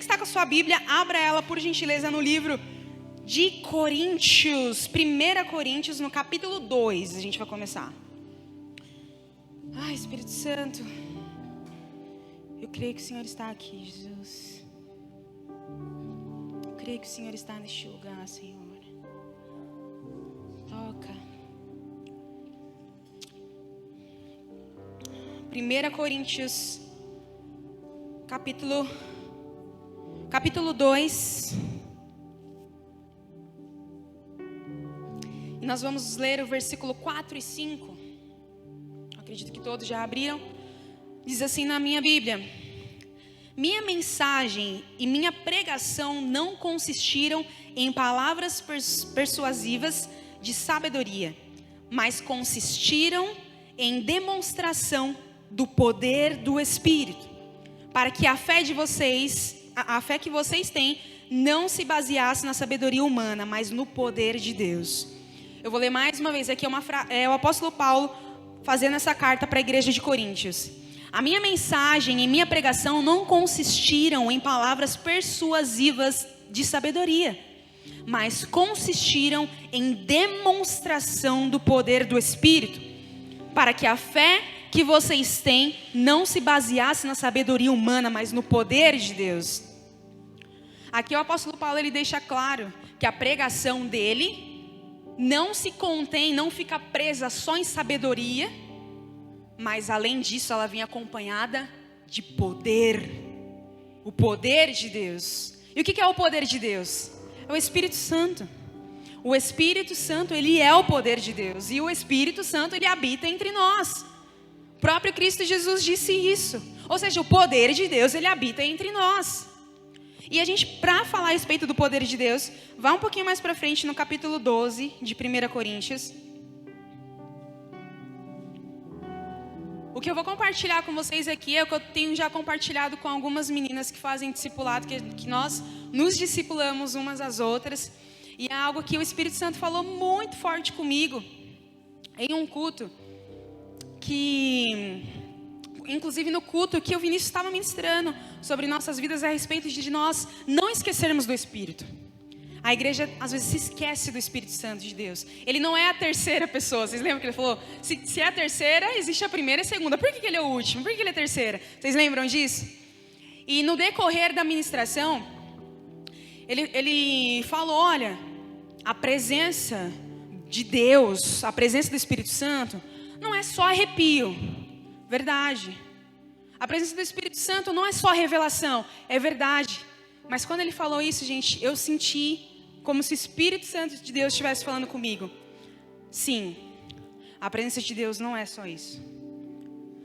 está com a sua Bíblia, abra ela por gentileza no livro de Coríntios, 1 Coríntios, no capítulo 2, a gente vai começar. Ai, Espírito Santo, eu creio que o Senhor está aqui, Jesus. Eu creio que o Senhor está neste lugar, Senhor. Toca. 1 Coríntios, capítulo 2. E nós vamos ler o versículo 4 e 5. Acredito que todos já abriram. Diz assim na minha Bíblia: minha mensagem e minha pregação não consistiram em palavras persuasivas de sabedoria, mas consistiram em demonstração do poder do Espírito, para que a fé que vocês têm não se baseasse na sabedoria humana, mas no poder de Deus. Eu vou ler mais uma vez, aqui é o apóstolo Paulo fazendo essa carta para a igreja de Coríntios. A minha mensagem e minha pregação não consistiram em palavras persuasivas de sabedoria, mas consistiram em demonstração do poder do Espírito, para que a fé que vocês têm não se baseasse na sabedoria humana, mas no poder de Deus. Aqui o apóstolo Paulo ele deixa claro que a pregação dele não se contém, não fica presa só em sabedoria, mas além disso ela vem acompanhada de poder, o poder de Deus. E o que é o poder de Deus? É o Espírito Santo. O Espírito Santo, ele é o poder de Deus, e o Espírito Santo, ele habita entre nós. O próprio Cristo Jesus disse isso, ou seja, o poder de Deus, ele habita entre nós. E a gente, para falar a respeito do poder de Deus, vá um pouquinho mais para frente no capítulo 12 de 1 Coríntios. O que eu vou compartilhar com vocês aqui é o que eu tenho já compartilhado com algumas meninas que fazem discipulado, que nós nos discipulamos umas às outras. E é algo que o Espírito Santo falou muito forte comigo em um culto, inclusive no culto que o Vinícius estava ministrando sobre nossas vidas a respeito de nós não esquecermos do Espírito. A igreja às vezes se esquece do Espírito Santo de Deus. Ele não é a terceira pessoa. Vocês lembram que ele falou? Se é a terceira, existe a primeira e a segunda. Por que ele é o último? Por que ele é a terceira? Vocês lembram disso? E no decorrer da ministração, ele falou, olha, a presença de Deus, a presença do Espírito Santo, não é só arrepio. Verdade. A presença do Espírito Santo não é só revelação, é verdade. Mas quando ele falou isso, gente, eu senti como se o Espírito Santo de Deus estivesse falando comigo. Sim, a presença de Deus não é só isso,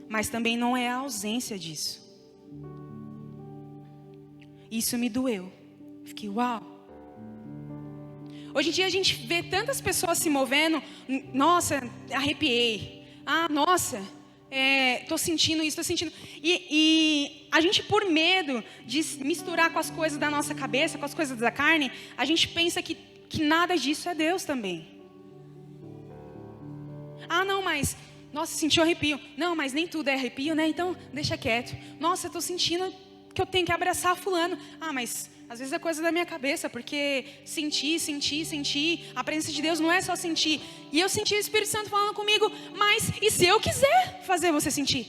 mas também não é a ausência disso. Isso me doeu. Fiquei, uau. Hoje em dia a gente vê tantas pessoas se movendo. Nossa, arrepiei. Ah, nossa, tô sentindo isso, tô sentindo. E a gente, por medo de misturar com as coisas da nossa cabeça, com as coisas da carne, a gente pensa que nada disso é Deus também. Ah, não, mas, nossa, senti um arrepio. Não, mas nem tudo é arrepio, né? Então, deixa quieto. Nossa, eu tô sentindo que eu tenho que abraçar fulano. Ah, mas às vezes é coisa da minha cabeça, porque senti. A presença de Deus não é só sentir. E eu senti o Espírito Santo falando comigo, mas e se eu quiser fazer você sentir?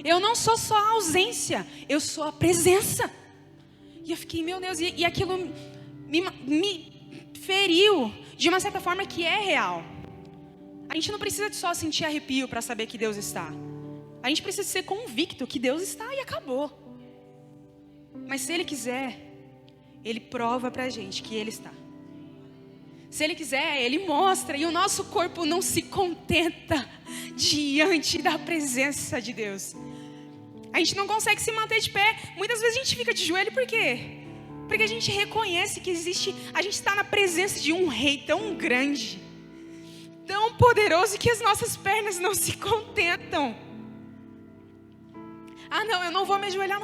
Eu não sou só a ausência, eu sou a presença. E eu fiquei, meu Deus, e aquilo me feriu de uma certa forma que é real. A gente não precisa só sentir arrepio para saber que Deus está. A gente precisa ser convicto que Deus está e acabou. Mas se Ele quiser, Ele prova pra gente que Ele está. Se Ele quiser, Ele mostra. E o nosso corpo não se contenta diante da presença de Deus. A gente não consegue se manter de pé. Muitas vezes a gente fica de joelho, por quê? Porque a gente reconhece que a gente está na presença de um rei tão grande, tão poderoso, que as nossas pernas não se contentam. Ah, não, eu não vou me ajoelhar,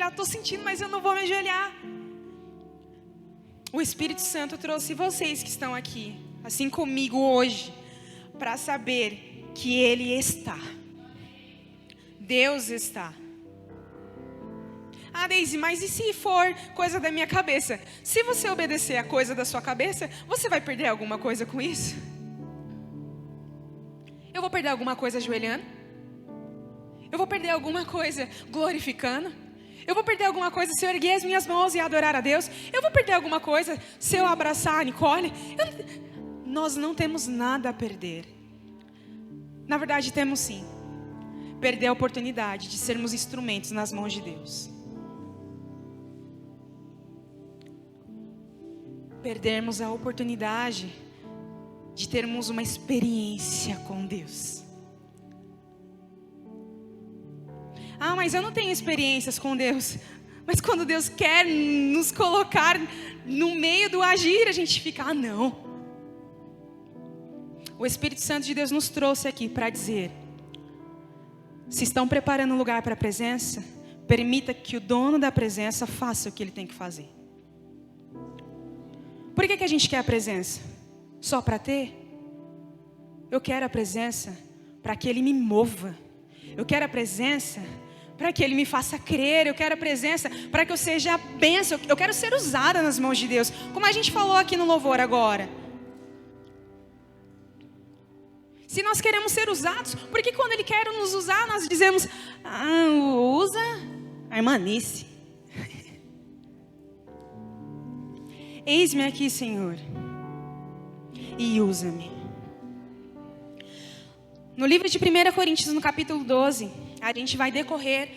estou sentindo, mas eu não vou me ajoelhar. O Espírito Santo trouxe vocês que estão aqui, assim comigo hoje, para saber que Ele está. Deus está. Ah, Deise, mas e se for coisa da minha cabeça? Se você obedecer a coisa da sua cabeça, você vai perder alguma coisa com isso? Eu vou perder alguma coisa ajoelhando? Eu vou perder alguma coisa glorificando? Eu vou perder alguma coisa se eu erguer as minhas mãos e adorar a Deus? Eu vou perder alguma coisa se eu abraçar a Nicole? Nós não temos nada a perder. Na verdade, temos sim. Perder a oportunidade de sermos instrumentos nas mãos de Deus. Perdermos a oportunidade de termos uma experiência com Deus. Ah, mas eu não tenho experiências com Deus. Mas quando Deus quer nos colocar no meio do agir, a gente fica, não. O Espírito Santo de Deus nos trouxe aqui para dizer: se estão preparando um lugar para a presença, permita que o dono da presença faça o que ele tem que fazer. Por que a gente quer a presença? Só para ter? Eu quero a presença para que ele me mova. Eu quero a presença para que ele me faça crer. Eu quero a presença para que eu seja a bênção. Eu quero ser usada nas mãos de Deus, como a gente falou aqui no louvor agora. Se nós queremos ser usados, por que quando ele quer nos usar, nós dizemos: usa a irmanice. Eis-me aqui, Senhor, e usa-me. No livro de 1 Coríntios, no capítulo 12, a gente vai decorrer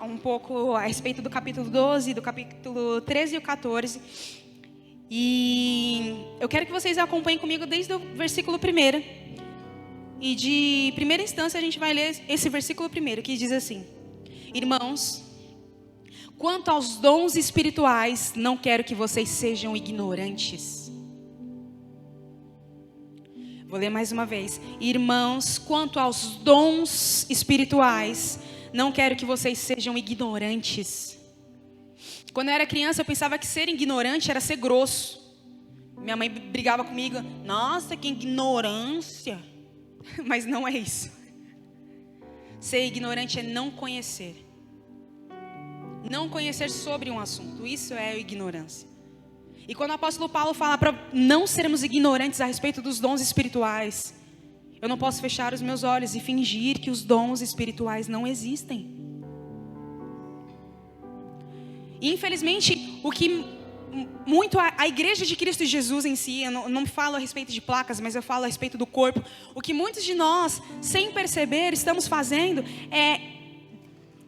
um pouco a respeito do capítulo 12, do capítulo 13 e o 14. E eu quero que vocês acompanhem comigo desde o versículo 1. E de primeira instância a gente vai ler esse versículo 1, que diz assim: irmãos, quanto aos dons espirituais, não quero que vocês sejam ignorantes. Vou ler mais uma vez. Irmãos, quanto aos dons espirituais, não quero que vocês sejam ignorantes. Quando eu era criança, eu pensava que ser ignorante era ser grosso. Minha mãe brigava comigo: nossa, que ignorância. Mas não é isso. Ser ignorante é não conhecer. Não conhecer sobre um assunto. Isso é ignorância. E quando o apóstolo Paulo fala para não sermos ignorantes a respeito dos dons espirituais, eu não posso fechar os meus olhos e fingir que os dons espirituais não existem. E infelizmente, o que muito a igreja de Cristo Jesus em si, eu não falo a respeito de placas, mas eu falo a respeito do corpo. O que muitos de nós, sem perceber, estamos fazendo é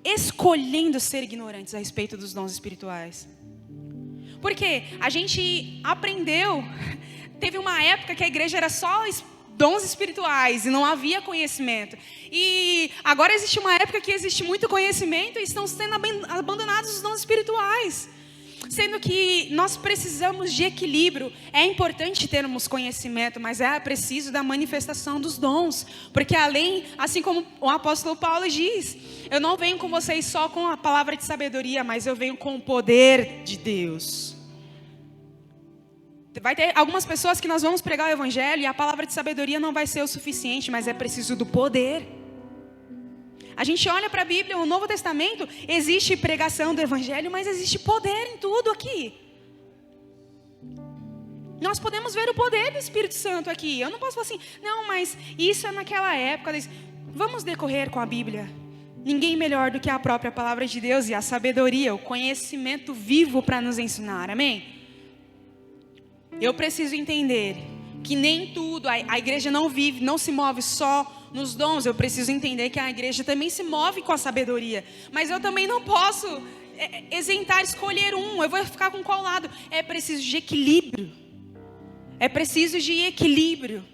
escolhendo ser ignorantes a respeito dos dons espirituais. Porque a gente aprendeu, teve uma época que a igreja era só dons espirituais e não havia conhecimento. E agora existe uma época que existe muito conhecimento e estão sendo abandonados os dons espirituais. Sendo que nós precisamos de equilíbrio. É importante termos conhecimento, mas é preciso da manifestação dos dons. Porque assim como o apóstolo Paulo diz, eu não venho com vocês só com a palavra de sabedoria, mas eu venho com o poder de Deus. Vai ter algumas pessoas que nós vamos pregar o evangelho e a palavra de sabedoria não vai ser o suficiente, mas é preciso do poder. A gente olha para a Bíblia, o Novo Testamento, existe pregação do evangelho, mas existe poder em tudo aqui. Nós podemos ver o poder do Espírito Santo aqui. Eu não posso falar assim, não, mas isso é naquela época. Vamos decorrer com a Bíblia. Ninguém melhor do que a própria palavra de Deus e a sabedoria, o conhecimento vivo para nos ensinar, amém? Eu preciso entender que nem tudo, a igreja não se move só nos dons. Eu preciso entender que a igreja também se move com a sabedoria. Mas eu também não posso escolher um. Eu vou ficar com qual lado? É preciso de equilíbrio. É preciso de equilíbrio.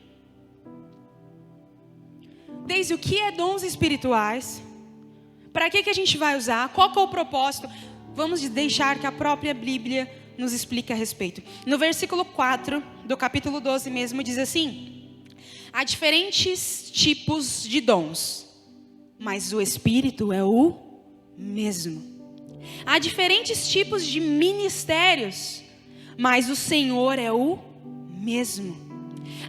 Desde o que é dons espirituais, para que a gente vai usar, qual que é o propósito, vamos deixar que a própria Bíblia nos explique a respeito. No versículo 4 do capítulo 12 mesmo, diz assim: há diferentes tipos de dons, mas o Espírito é o mesmo. Há diferentes tipos de ministérios, mas o Senhor é o mesmo.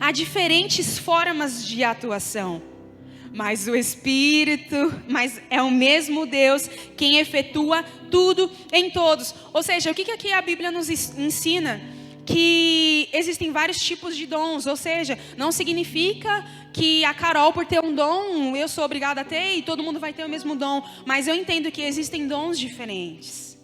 Há diferentes formas de atuação, mas mas é o mesmo Deus quem efetua tudo em todos. Ou seja, o que aqui a Bíblia nos ensina? Que existem vários tipos de dons, ou seja, não significa que a Carol, por ter um dom, eu sou obrigada a ter e todo mundo vai ter o mesmo dom, mas eu entendo que existem dons diferentes.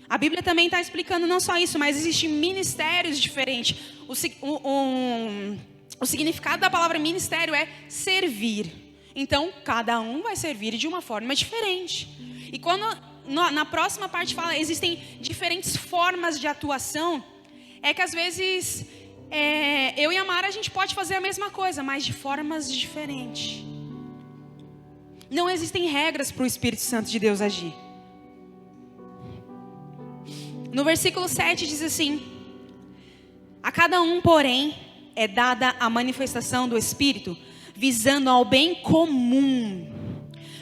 A Bíblia também está explicando não só isso, mas existem ministérios diferentes. O significado da palavra ministério é servir. Então, cada um vai servir de uma forma diferente. E quando na próxima parte fala, existem diferentes formas de atuação, é que às vezes eu e a Mara a gente pode fazer a mesma coisa, mas de formas diferentes. Não existem regras para o Espírito Santo de Deus agir. No versículo 7 diz assim: a cada um, porém, é dada a manifestação do Espírito, visando ao bem comum.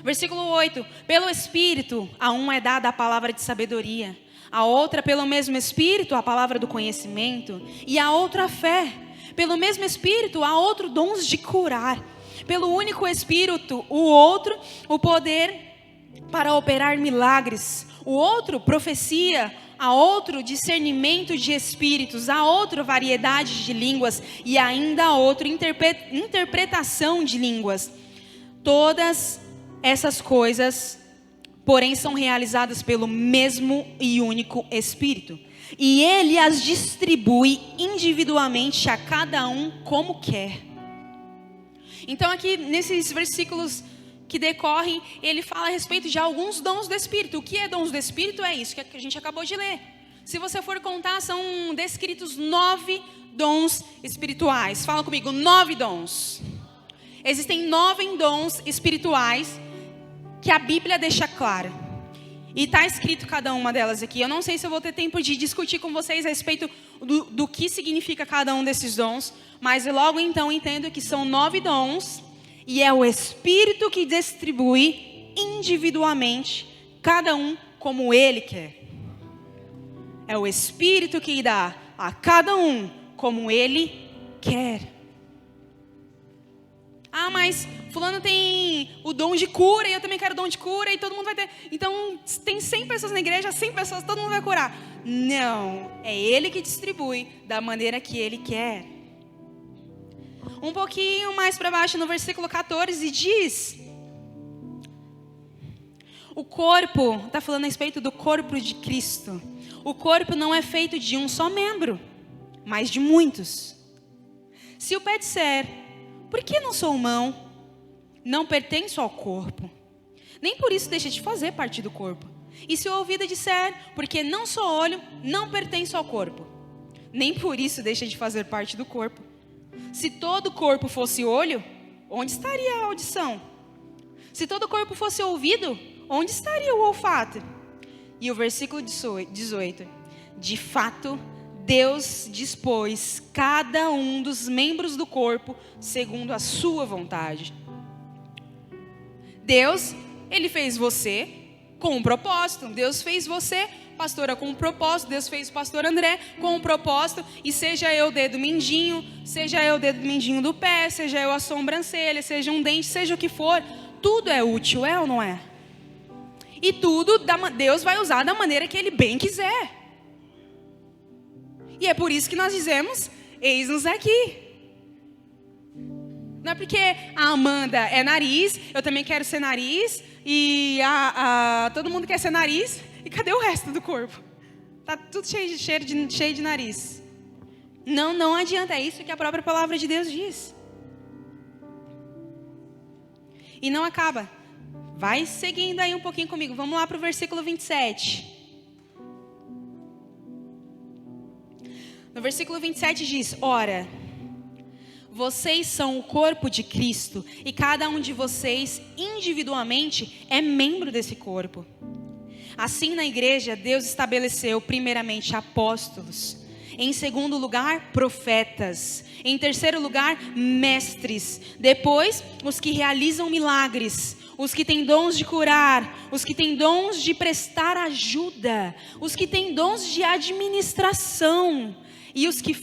Versículo 8: pelo Espírito, a um é dada a palavra de sabedoria, a outra, pelo mesmo Espírito, a palavra do conhecimento, e a outra a fé. Pelo mesmo Espírito, há outro dons de curar. Pelo único Espírito, o outro, o poder para operar milagres. O outro, profecia. A outro, discernimento de espíritos. A outro, variedade de línguas. E ainda a outro, interpretação de línguas. Todas essas coisas, porém, são realizadas pelo mesmo e único Espírito. E Ele as distribui individualmente a cada um como quer. Então aqui nesses versículos que decorrem, ele fala a respeito de alguns dons do Espírito. O que é dons do Espírito? É isso que a gente acabou de ler. Se você for contar, são descritos 9 dons espirituais. Fala comigo, 9 dons. Existem 9 dons espirituais que a Bíblia deixa clara. E está escrito cada uma delas aqui. Eu não sei se eu vou ter tempo de discutir com vocês a respeito do que significa cada um desses dons. Mas logo então entendo que são 9 dons. E é o Espírito que distribui individualmente, cada um como Ele quer. É o Espírito que dá a cada um como Ele quer. Ah, mas fulano tem o dom de cura e eu também quero o dom de cura e todo mundo vai ter. Então, tem 100 pessoas na igreja, 100 pessoas, todo mundo vai curar. Não, é Ele que distribui da maneira que Ele quer. Um pouquinho mais para baixo, no versículo 14, diz: o corpo, está falando a respeito do corpo de Cristo. O corpo não é feito de um só membro, mas de muitos. Se o pé disser, por que não sou mão? Não pertenço ao corpo. Nem por isso deixa de fazer parte do corpo. E se o ouvido disser, porque não sou olho, não pertenço ao corpo. Nem por isso deixa de fazer parte do corpo. Se todo o corpo fosse olho, onde estaria a audição? Se todo o corpo fosse ouvido, onde estaria o olfato? E o versículo 18: de fato, Deus dispôs cada um dos membros do corpo segundo a sua vontade. Deus, Ele fez você com um propósito. Deus fez você, pastora, com um propósito. Deus fez o pastor André com um propósito. E seja eu o dedo mindinho, seja eu o dedo mindinho do pé, seja eu a sobrancelha, seja um dente, seja o que for, tudo é útil, é ou não é? E tudo Deus vai usar da maneira que Ele bem quiser. E é por isso que nós dizemos, eis-nos aqui. Não é porque a Amanda é nariz, eu também quero ser nariz, e todo mundo quer ser nariz, e cadê o resto do corpo? Tá tudo cheio de nariz. Não adianta, é isso que a própria palavra de Deus diz. E não acaba. Vai seguindo aí um pouquinho comigo. Vamos lá para o versículo 27. No versículo 27 diz: ora, vocês são o corpo de Cristo, e cada um de vocês individualmente é membro desse corpo. Assim, na igreja, Deus estabeleceu primeiramente apóstolos, em segundo lugar, profetas, em terceiro lugar, mestres, depois os que realizam milagres, os que têm dons de curar, os que têm dons de prestar ajuda, os que têm dons de administração, e os que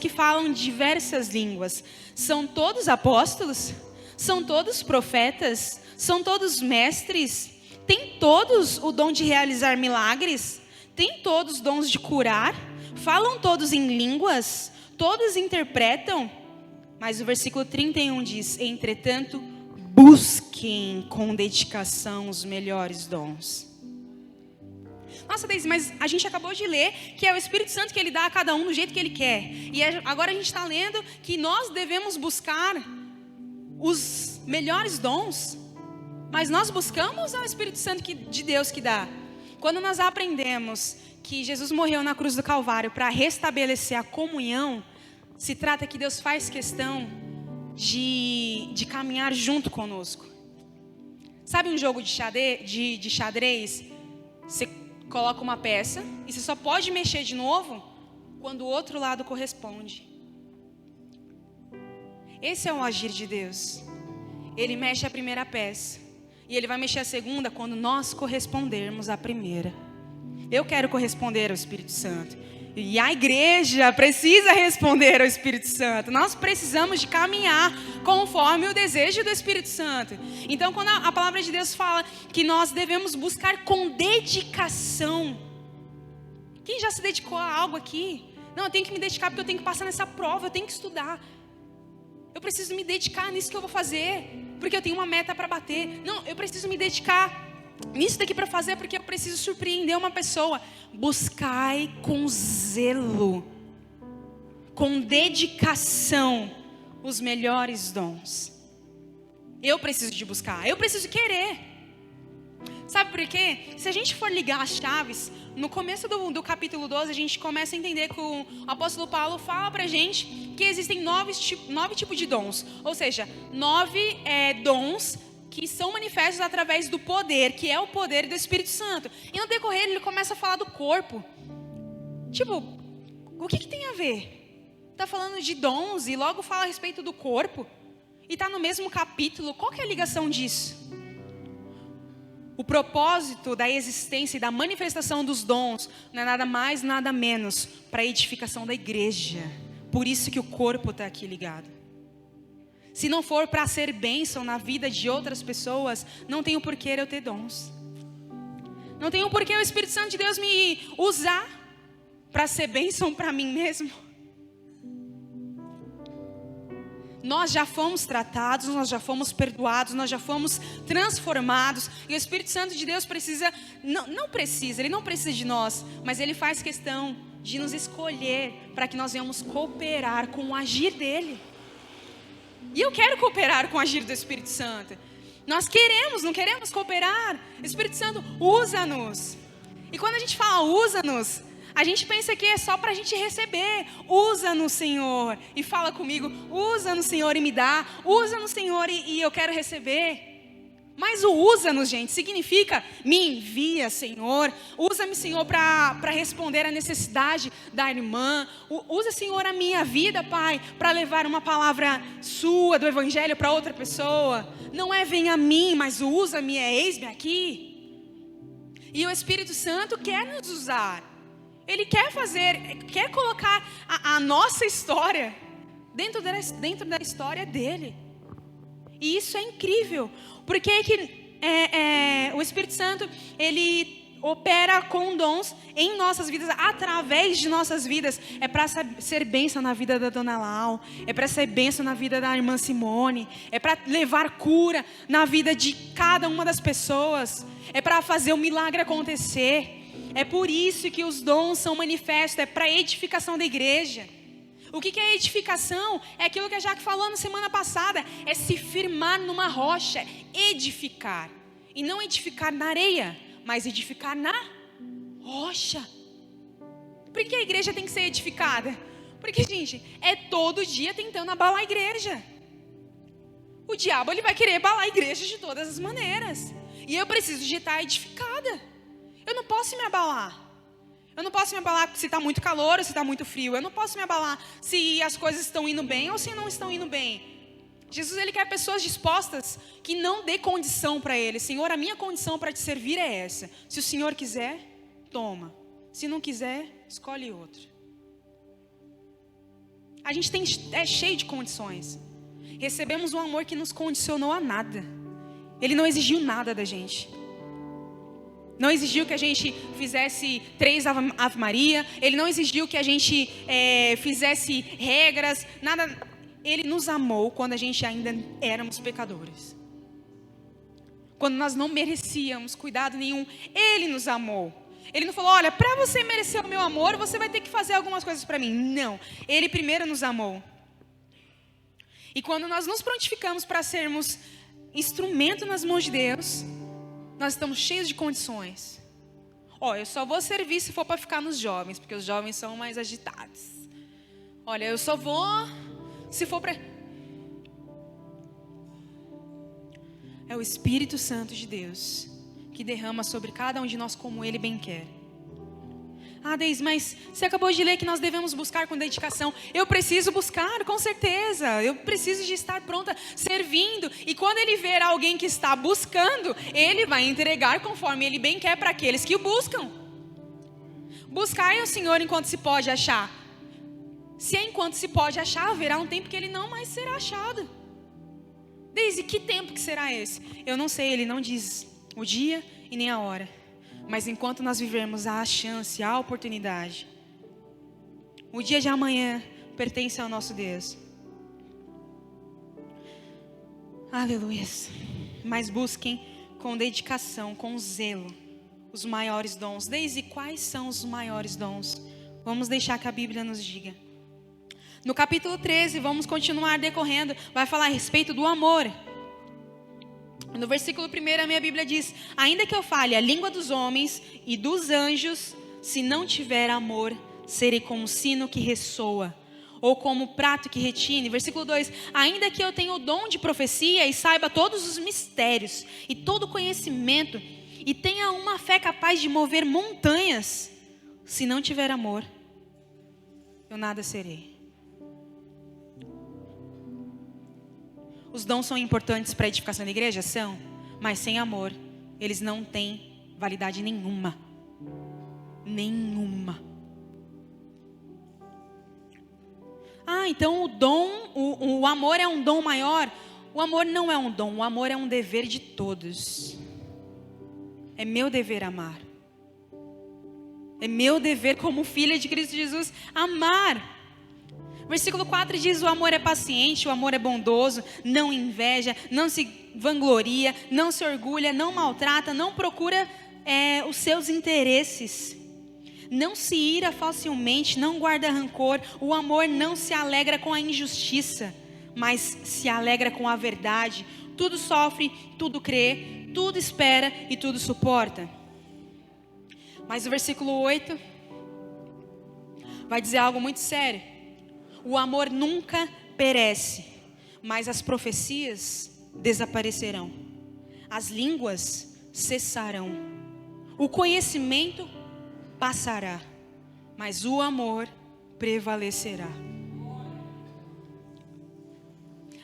falam diversas línguas. São todos apóstolos? São todos profetas? São todos mestres? Têm todos o dom de realizar milagres? Têm todos dons de curar? Falam todos em línguas? Todos interpretam? Mas o versículo 31 diz: entretanto, busquem com dedicação os melhores dons. Nossa, Deise, mas a gente acabou de ler que é o Espírito Santo que ele dá a cada um do jeito que ele quer. E agora a gente está lendo que nós devemos buscar os melhores dons. Mas nós buscamos o Espírito Santo de Deus que dá. Quando nós aprendemos que Jesus morreu na cruz do Calvário para restabelecer a comunhão, se trata que Deus faz questão de caminhar junto conosco. Sabe um jogo de xadrez? Você coloca uma peça e você só pode mexer de novo quando o outro lado corresponde. Esse é o agir de Deus. Ele mexe a primeira peça e Ele vai mexer a segunda quando nós correspondermos à primeira. Eu quero corresponder ao Espírito Santo. E a igreja precisa responder ao Espírito Santo. Nós precisamos de caminhar conforme o desejo do Espírito Santo. Então, quando a palavra de Deus fala que nós devemos buscar com dedicação. Quem já se dedicou a algo aqui? Não, eu tenho que me dedicar porque eu tenho que passar nessa prova, eu tenho que estudar. Eu preciso me dedicar nisso que eu vou fazer, porque eu tenho uma meta para bater. Não, eu preciso me dedicar nisso daqui para fazer, porque eu preciso surpreender uma pessoa. Buscai com zelo, com dedicação, os melhores dons. Eu preciso de buscar, eu preciso querer. Sabe por quê? Se a gente for ligar as chaves, no começo do capítulo 12, a gente começa a entender que o apóstolo Paulo fala pra gente que existem 9 tipos de dons. Ou seja, 9 dons que são manifestos através do poder, que é o poder do Espírito Santo. E no decorrer ele começa a falar do corpo. Tipo, o que tem a ver? Está falando de dons e logo fala a respeito do corpo. E está no mesmo capítulo. Qual que é a ligação disso? O propósito da existência e da manifestação dos dons não é nada mais, nada menos para a edificação da igreja. Por isso que o corpo está aqui ligado. Se não for para ser bênção na vida de outras pessoas, não tem o porquê eu ter dons. Não tem o porquê o Espírito Santo de Deus me usar para ser bênção para mim mesmo. Nós já fomos tratados, nós já fomos perdoados, nós já fomos transformados. E o Espírito Santo de Deus precisa, ele não precisa de nós, mas ele faz questão de nos escolher para que nós venhamos cooperar com o agir dele. E eu quero cooperar com o agir do Espírito Santo. Nós não queremos cooperar. Espírito Santo, usa-nos. E quando a gente fala usa-nos, a gente pensa que é só para a gente receber. Usa-nos, Senhor. E fala comigo, usa-nos, Senhor, e me dá. Usa-nos, Senhor, e eu quero receber. Mas o usa-nos, gente, significa me envia, Senhor. Usa-me, Senhor, para responder à necessidade da irmã. Usa, Senhor, a minha vida, Pai, para levar uma palavra sua, do Evangelho, para outra pessoa. Não é vem a mim, mas o usa-me, é eis-me aqui. E o Espírito Santo quer nos usar. Ele quer colocar a nossa história dentro da história dele. E isso é incrível, porque o Espírito Santo, ele opera com dons em nossas vidas, através de nossas vidas. É para ser bênção na vida da Dona Lau, é para ser bênção na vida da irmã Simone, é para levar cura na vida de cada uma das pessoas, é para fazer o milagre acontecer. É por isso que os dons são manifestos, é para a edificação da igreja. O que é edificação? É aquilo que a Jaque falou na semana passada. É se firmar numa rocha, edificar. E não edificar na areia, mas edificar na rocha. Por que a igreja tem que ser edificada? Porque, gente, é todo dia tentando abalar a igreja. O diabo, ele vai querer abalar a igreja de todas as maneiras. E eu preciso de estar edificada. Eu não posso me abalar. Eu não posso me abalar se está muito calor ou se está muito frio. Eu não posso me abalar se as coisas estão indo bem ou se não estão indo bem. Jesus, ele quer pessoas dispostas que não dê condição para ele. Senhor, a minha condição para te servir é essa. Se o Senhor quiser, toma. Se não quiser, escolhe outro. A gente é cheio de condições. Recebemos um amor que nos condicionou a nada. Ele não exigiu nada da gente. Não exigiu que a gente fizesse 3 Ave Maria. Ele não exigiu que a gente fizesse regras, nada. Ele nos amou quando a gente ainda éramos pecadores. Quando nós não merecíamos cuidado nenhum, Ele nos amou. Ele não falou, olha, para você merecer o meu amor, você vai ter que fazer algumas coisas para mim. Não, Ele primeiro nos amou. E quando nós nos prontificamos para sermos instrumento nas mãos de Deus, nós estamos cheios de condições. Eu só vou servir se for para ficar nos jovens, porque os jovens são mais agitados. Olha, eu só vou se for para... É o Espírito Santo de Deus que derrama sobre cada um de nós como Ele bem quer. Deise, mas você acabou de ler que nós devemos buscar com dedicação. Eu preciso buscar, com certeza. Eu preciso de estar pronta, servindo. E quando Ele ver alguém que está buscando, Ele vai entregar conforme Ele bem quer para aqueles que o buscam. Buscai o Senhor enquanto se pode achar. Se é enquanto se pode achar, haverá um tempo que Ele não mais será achado. Deise, que tempo que será esse? Eu não sei, Ele não diz o dia e nem a hora. Mas enquanto nós vivermos a chance, a oportunidade, o dia de amanhã pertence ao nosso Deus. Aleluia. Mas busquem com dedicação, com zelo, os maiores dons. Deise, quais são os maiores dons? Vamos deixar que a Bíblia nos diga. No capítulo 13, vamos continuar decorrendo, vai falar a respeito do amor. No versículo 1, a minha Bíblia diz: ainda que eu fale a língua dos homens e dos anjos, se não tiver amor, serei como um sino que ressoa, ou como prato que retine. Versículo 2, ainda que eu tenha o dom de profecia e saiba todos os mistérios e todo o conhecimento, e tenha uma fé capaz de mover montanhas, se não tiver amor, eu nada serei. Os dons são importantes para a edificação da igreja? São. Mas sem amor, eles não têm validade nenhuma. Nenhuma. Então o dom, o amor é um dom maior? O amor não é um dom, o amor é um dever de todos. É meu dever amar. É meu dever como filha de Cristo Jesus amar. Versículo 4 diz: o amor é paciente, o amor é bondoso, não inveja, não se vangloria, não se orgulha, não maltrata, não procura os seus interesses, não se ira facilmente, não guarda rancor. O amor não se alegra com a injustiça, mas se alegra com a verdade. Tudo sofre, tudo crê, tudo espera e tudo suporta. Mas o versículo 8 vai dizer algo muito sério. O amor nunca perece, mas as profecias desaparecerão. As línguas cessarão. O conhecimento passará, mas o amor prevalecerá.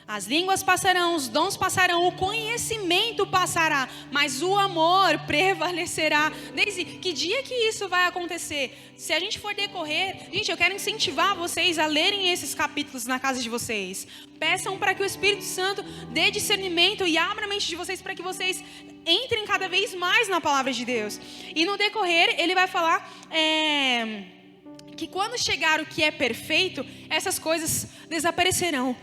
As línguas passarão, os dons passarão, o conhecimento passará, mas o amor prevalecerá. Deise, que dia que isso vai acontecer? Se a gente for decorrer, gente, eu quero incentivar vocês a lerem esses capítulos na casa de vocês. Peçam para que o Espírito Santo dê discernimento e abra a mente de vocês para que vocês entrem cada vez mais na palavra de Deus. E no decorrer, ele vai falar que quando chegar o que é perfeito, essas coisas desaparecerão.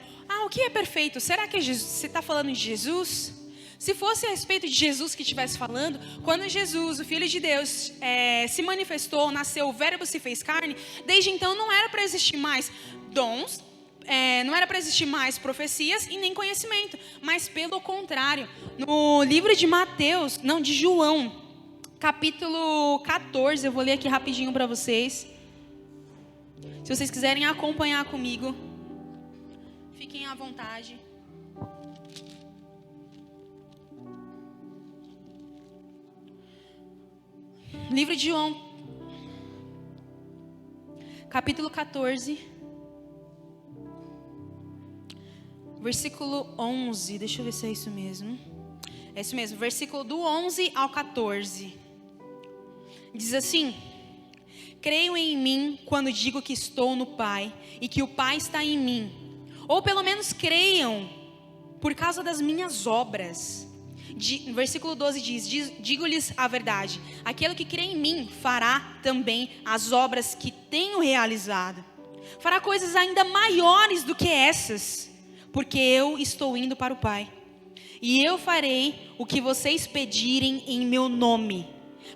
O que é perfeito? Será que você está falando de Jesus? Se fosse a respeito de Jesus que estivesse falando, quando Jesus, o Filho de Deus, se manifestou, nasceu, o Verbo se fez carne, desde então não era para existir mais dons, não era para existir mais profecias e nem conhecimento, mas pelo contrário, no livro de de João, capítulo 14, eu vou ler aqui rapidinho para vocês, se vocês quiserem acompanhar comigo, fiquem à vontade. Livro de João, capítulo 14, versículo 11. Deixa eu ver se é isso mesmo. É isso mesmo, versículo do 11 ao 14. Diz assim: Creio em mim quando digo que estou no Pai e que o Pai está em mim. ou pelo menos creiam por causa das minhas obras. No versículo 12 diz: digo-lhes a verdade, aquele que crê em mim fará também as obras que tenho realizado, fará coisas ainda maiores do que essas, porque eu estou indo para o Pai. E eu farei o que vocês pedirem em meu nome,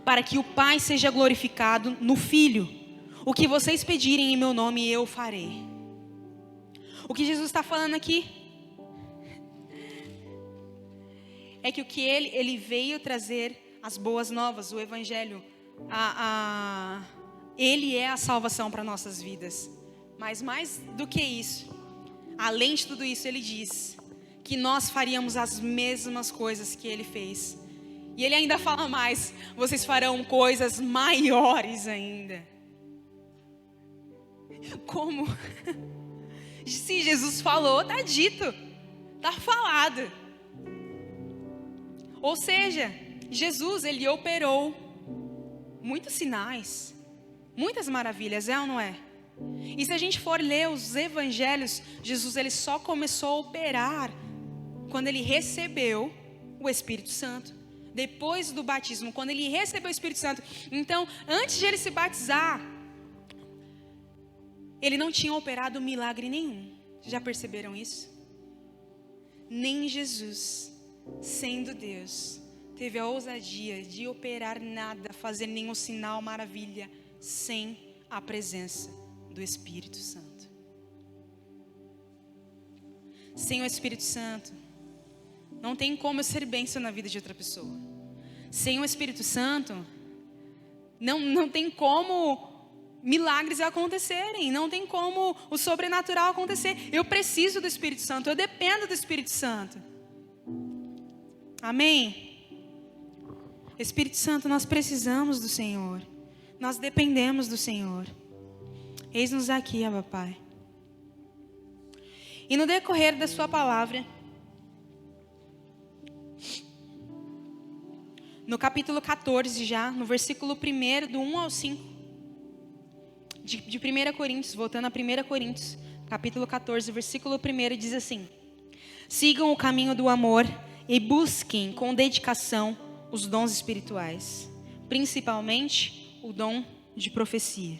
para que o Pai seja glorificado no Filho. O que vocês pedirem em meu nome, eu farei. O que Jesus está falando aqui é que ele veio trazer as boas novas, o Evangelho. Ele é a salvação para nossas vidas. Mas mais do que isso, além de tudo isso, ele diz que nós faríamos as mesmas coisas que ele fez. E ele ainda fala mais: vocês farão coisas maiores ainda. Como? Se Jesus falou, está dito, está falado. Ou seja, Jesus, ele operou muitos sinais, muitas maravilhas, é ou não é? E se a gente for ler os evangelhos, Jesus, ele só começou a operar quando ele recebeu o Espírito Santo. Depois do batismo, quando ele recebeu o Espírito Santo. Então, antes de ele se batizar, ele não tinha operado milagre nenhum. Já perceberam isso? Nem Jesus, sendo Deus, teve a ousadia de operar nada, fazer nenhum sinal, maravilha, sem a presença do Espírito Santo. Sem o Espírito Santo, não tem como eu ser bênção na vida de outra pessoa. Sem o Espírito Santo, não tem como milagres acontecerem, não tem como o sobrenatural acontecer. Eu preciso do Espírito Santo, eu dependo do Espírito Santo. Amém? Espírito Santo, nós precisamos do Senhor, nós dependemos do Senhor. Eis-nos aqui, Abba Pai. E no decorrer da sua palavra, no capítulo 14 já, no versículo 1, do 1 ao 5, de 1 Coríntios, voltando a 1 Coríntios, capítulo 14, versículo 1, diz assim: sigam o caminho do amor e busquem com dedicação os dons espirituais, principalmente o dom de profecia.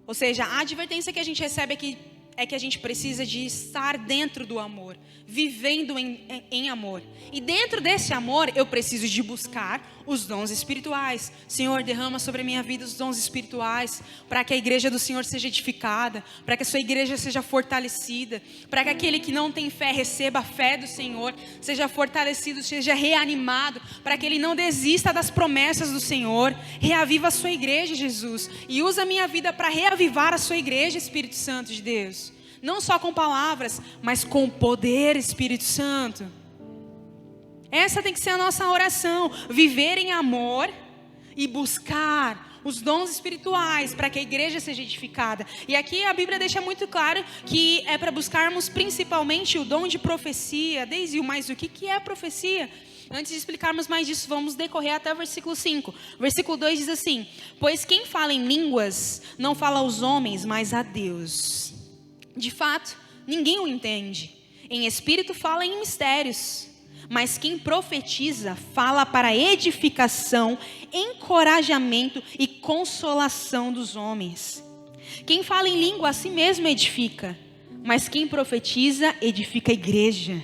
Ou seja, a advertência que a gente recebe aqui é que a gente precisa de estar dentro do amor, vivendo em amor. E dentro desse amor, eu preciso de buscar os dons espirituais. Senhor, derrama sobre a minha vida os dons espirituais, para que a igreja do Senhor seja edificada, para que a sua igreja seja fortalecida, para que aquele que não tem fé receba a fé do Senhor, seja fortalecido, seja reanimado, para que ele não desista das promessas do Senhor. Reaviva a sua igreja, Jesus, e usa a minha vida para reavivar a sua igreja, Espírito Santo de Deus. Não só com palavras, mas com poder, Espírito Santo. Essa tem que ser a nossa oração. Viver em amor e buscar os dons espirituais para que a igreja seja edificada. E aqui a Bíblia deixa muito claro que é para buscarmos principalmente o dom de profecia. Desde o mais o que é a profecia? Antes de explicarmos mais disso, vamos decorrer até o versículo 5. Versículo 2 diz assim: pois quem fala em línguas não fala aos homens, mas a Deus. De fato, ninguém o entende. Em espírito fala em mistérios. Mas quem profetiza fala para edificação, encorajamento e consolação dos homens. Quem fala em língua a si mesmo edifica, mas quem profetiza edifica a igreja.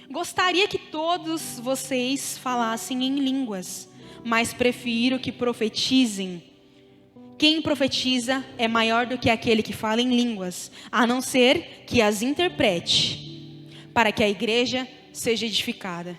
Gostaria que todos vocês falassem em línguas, mas prefiro que profetizem. Quem profetiza é maior do que aquele que fala em línguas, a não ser que as interprete, para que a igreja seja edificada.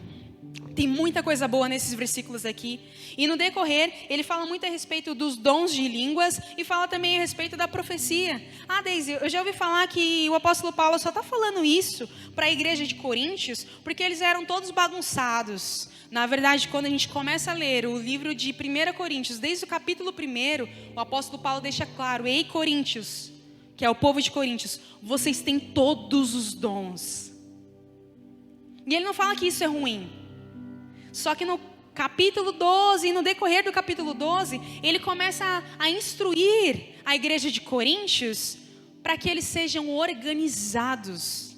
Tem muita coisa boa nesses versículos aqui. E no decorrer, ele fala muito a respeito dos dons de línguas e fala também a respeito da profecia. Ah, Deise, eu já ouvi falar que o apóstolo Paulo só está falando isso para a igreja de Coríntios porque eles eram todos bagunçados. Na verdade, quando a gente começa a ler o livro de 1 Coríntios, desde o capítulo 1, o apóstolo Paulo deixa claro: ei, Coríntios, que é o povo de Coríntios, vocês têm todos os dons. E ele não fala que isso é ruim. Só que no capítulo 12, e no decorrer do capítulo 12, ele começa a instruir a igreja de Coríntios para que eles sejam organizados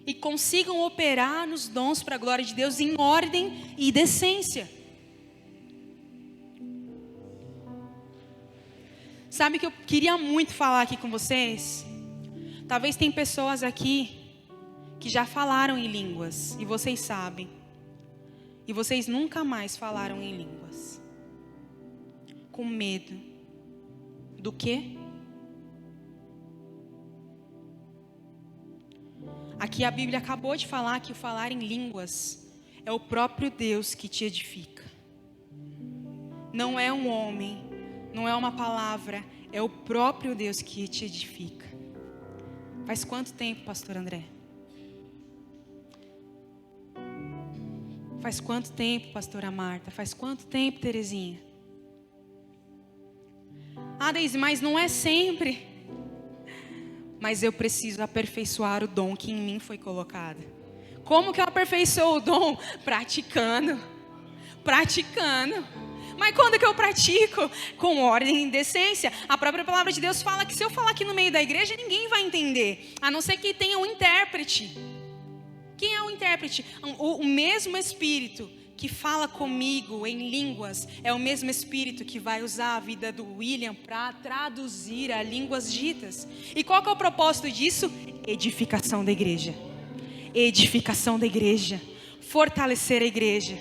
e consigam operar nos dons para a glória de Deus em ordem e decência. Sabe que eu queria muito falar aqui com vocês? Talvez tem pessoas aqui que já falaram em línguas, e vocês sabem. E vocês nunca mais falaram em línguas. Com medo. Do quê? Aqui a Bíblia acabou de falar que o falar em línguas é o próprio Deus que te edifica. Não é um homem, não é uma palavra, é o próprio Deus que te edifica. Faz quanto tempo, pastor André? Faz quanto tempo, pastora Marta? Faz quanto tempo, Terezinha? Ah, Deise, mas não é sempre. Mas eu preciso aperfeiçoar o dom que em mim foi colocado. Como que eu aperfeiçoo o dom? Praticando. Mas quando que eu pratico? Com ordem e decência. A própria palavra de Deus fala que se eu falar aqui no meio da igreja, ninguém vai entender. A não ser que tenha um intérprete. Quem é o intérprete? O mesmo Espírito que fala comigo em línguas é o mesmo Espírito que vai usar a vida do William para traduzir a línguas ditas. E qual que é o propósito disso? Edificação da igreja. Edificação da igreja. Fortalecer a igreja.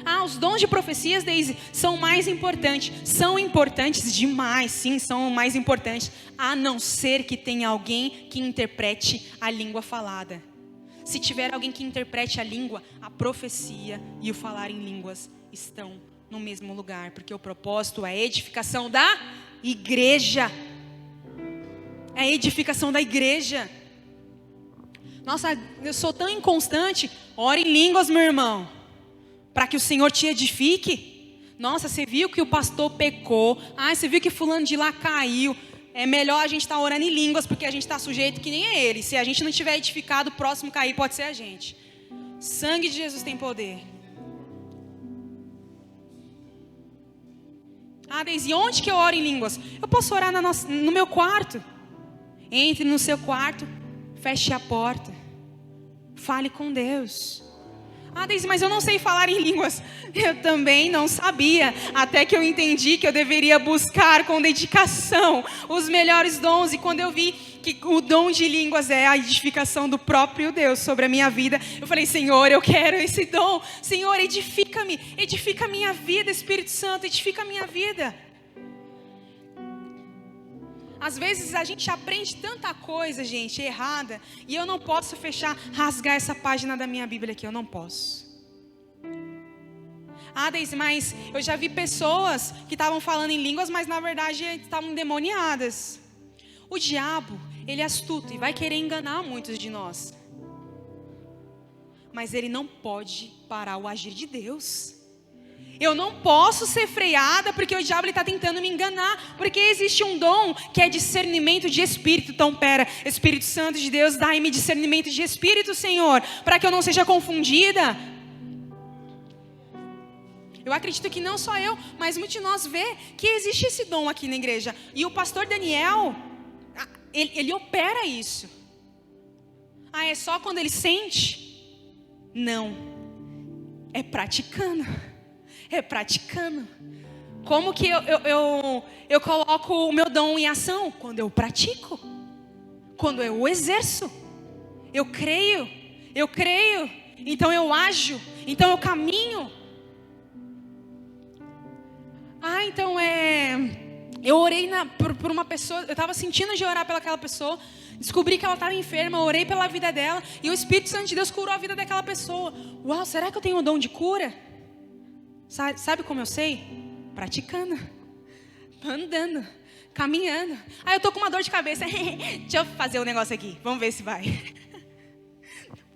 Ah, os dons de profecias, Deise, são mais importantes. São importantes demais, sim, são mais importantes. A não ser que tenha alguém que interprete a língua falada. Se tiver alguém que interprete a língua, a profecia e o falar em línguas estão no mesmo lugar. Porque o propósito é a edificação da igreja. É a edificação da igreja. Nossa, eu sou tão inconstante. Ore em línguas, meu irmão, para que o Senhor te edifique. Nossa, você viu que o pastor pecou. Ah, você viu que fulano de lá caiu. É melhor a gente estar orando em línguas, porque a gente está sujeito que nem a ele. Se a gente não tiver edificado, o próximo cair pode ser a gente. Sangue de Jesus tem poder. Ah, Deise, onde que eu oro em línguas? Eu posso orar no meu quarto. Entre no seu quarto, feche a porta. Fale com Deus. Ah, Deise, mas eu não sei falar em línguas. Eu também não sabia, até que eu entendi que eu deveria buscar com dedicação os melhores dons. E quando eu vi que o dom de línguas é a edificação do próprio Deus sobre a minha vida, eu falei, Senhor, eu quero esse dom. Senhor, edifica-me, edifica a minha vida, Espírito Santo, edifica a minha vida. Às vezes a gente aprende tanta coisa, gente, errada, e eu não posso rasgar essa página da minha Bíblia aqui, eu não posso. Ah, Deise, mas eu já vi pessoas que estavam falando em línguas, mas na verdade estavam endemoniadas. O diabo, ele é astuto e vai querer enganar muitos de nós. Mas ele não pode parar o agir de Deus. Eu não posso ser freada porque o diabo está tentando me enganar. Porque existe um dom que é discernimento de espírito. Então Espírito Santo de Deus, dai-me discernimento de espírito, Senhor, para que eu não seja confundida. Eu acredito que não só eu, mas muitos de nós vê que existe esse dom aqui na igreja. E o pastor Daniel, ele opera isso. Ah, é só quando ele sente? Não, é praticando. É praticando. Como que eu coloco o meu dom em ação? Quando eu pratico. Quando eu exerço. Eu creio. Então eu ajo. Então eu caminho. Ah, então eu orei por uma pessoa. Eu estava sentindo de orar pelaquela pessoa. Descobri que ela estava enferma. Orei pela vida dela. E o Espírito Santo de Deus curou a vida daquela pessoa. Uau, será que eu tenho um dom de cura? Sabe como eu sei? Praticando, andando, caminhando. Ah, eu tô com uma dor de cabeça. Deixa eu fazer um negócio aqui, vamos ver se vai.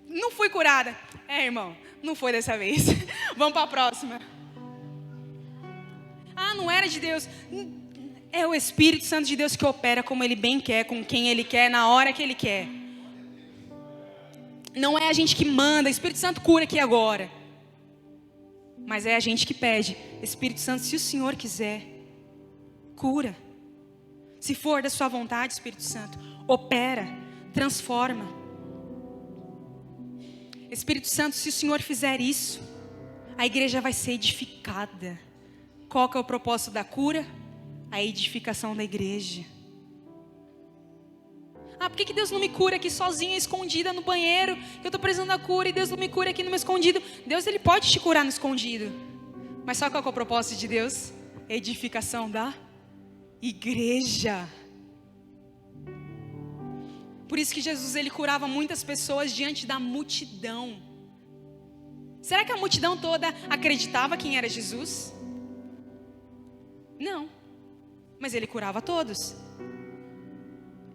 Não fui curada. Irmão, não foi dessa vez. Vamos para a próxima. Ah, não era de Deus. É o Espírito Santo de Deus que opera como Ele bem quer, com quem Ele quer, na hora que Ele quer. Não é a gente que manda. Espírito Santo cura aqui agora. Mas é a gente que pede. Espírito Santo, se o Senhor quiser, cura. Se for da sua vontade, Espírito Santo, opera, transforma. Espírito Santo, se o Senhor fizer isso, a igreja vai ser edificada. Qual que é o propósito da cura? A edificação da igreja. Por que Deus não me cura aqui sozinha, escondida no banheiro? Que eu estou precisando da cura e Deus não me cura aqui no meu escondido. Deus, Ele pode te curar no escondido. Mas sabe qual que é o propósito de Deus? Edificação da igreja. Por isso que Jesus, Ele curava muitas pessoas diante da multidão. Será que a multidão toda acreditava quem era Jesus? Não. Mas Ele curava todos.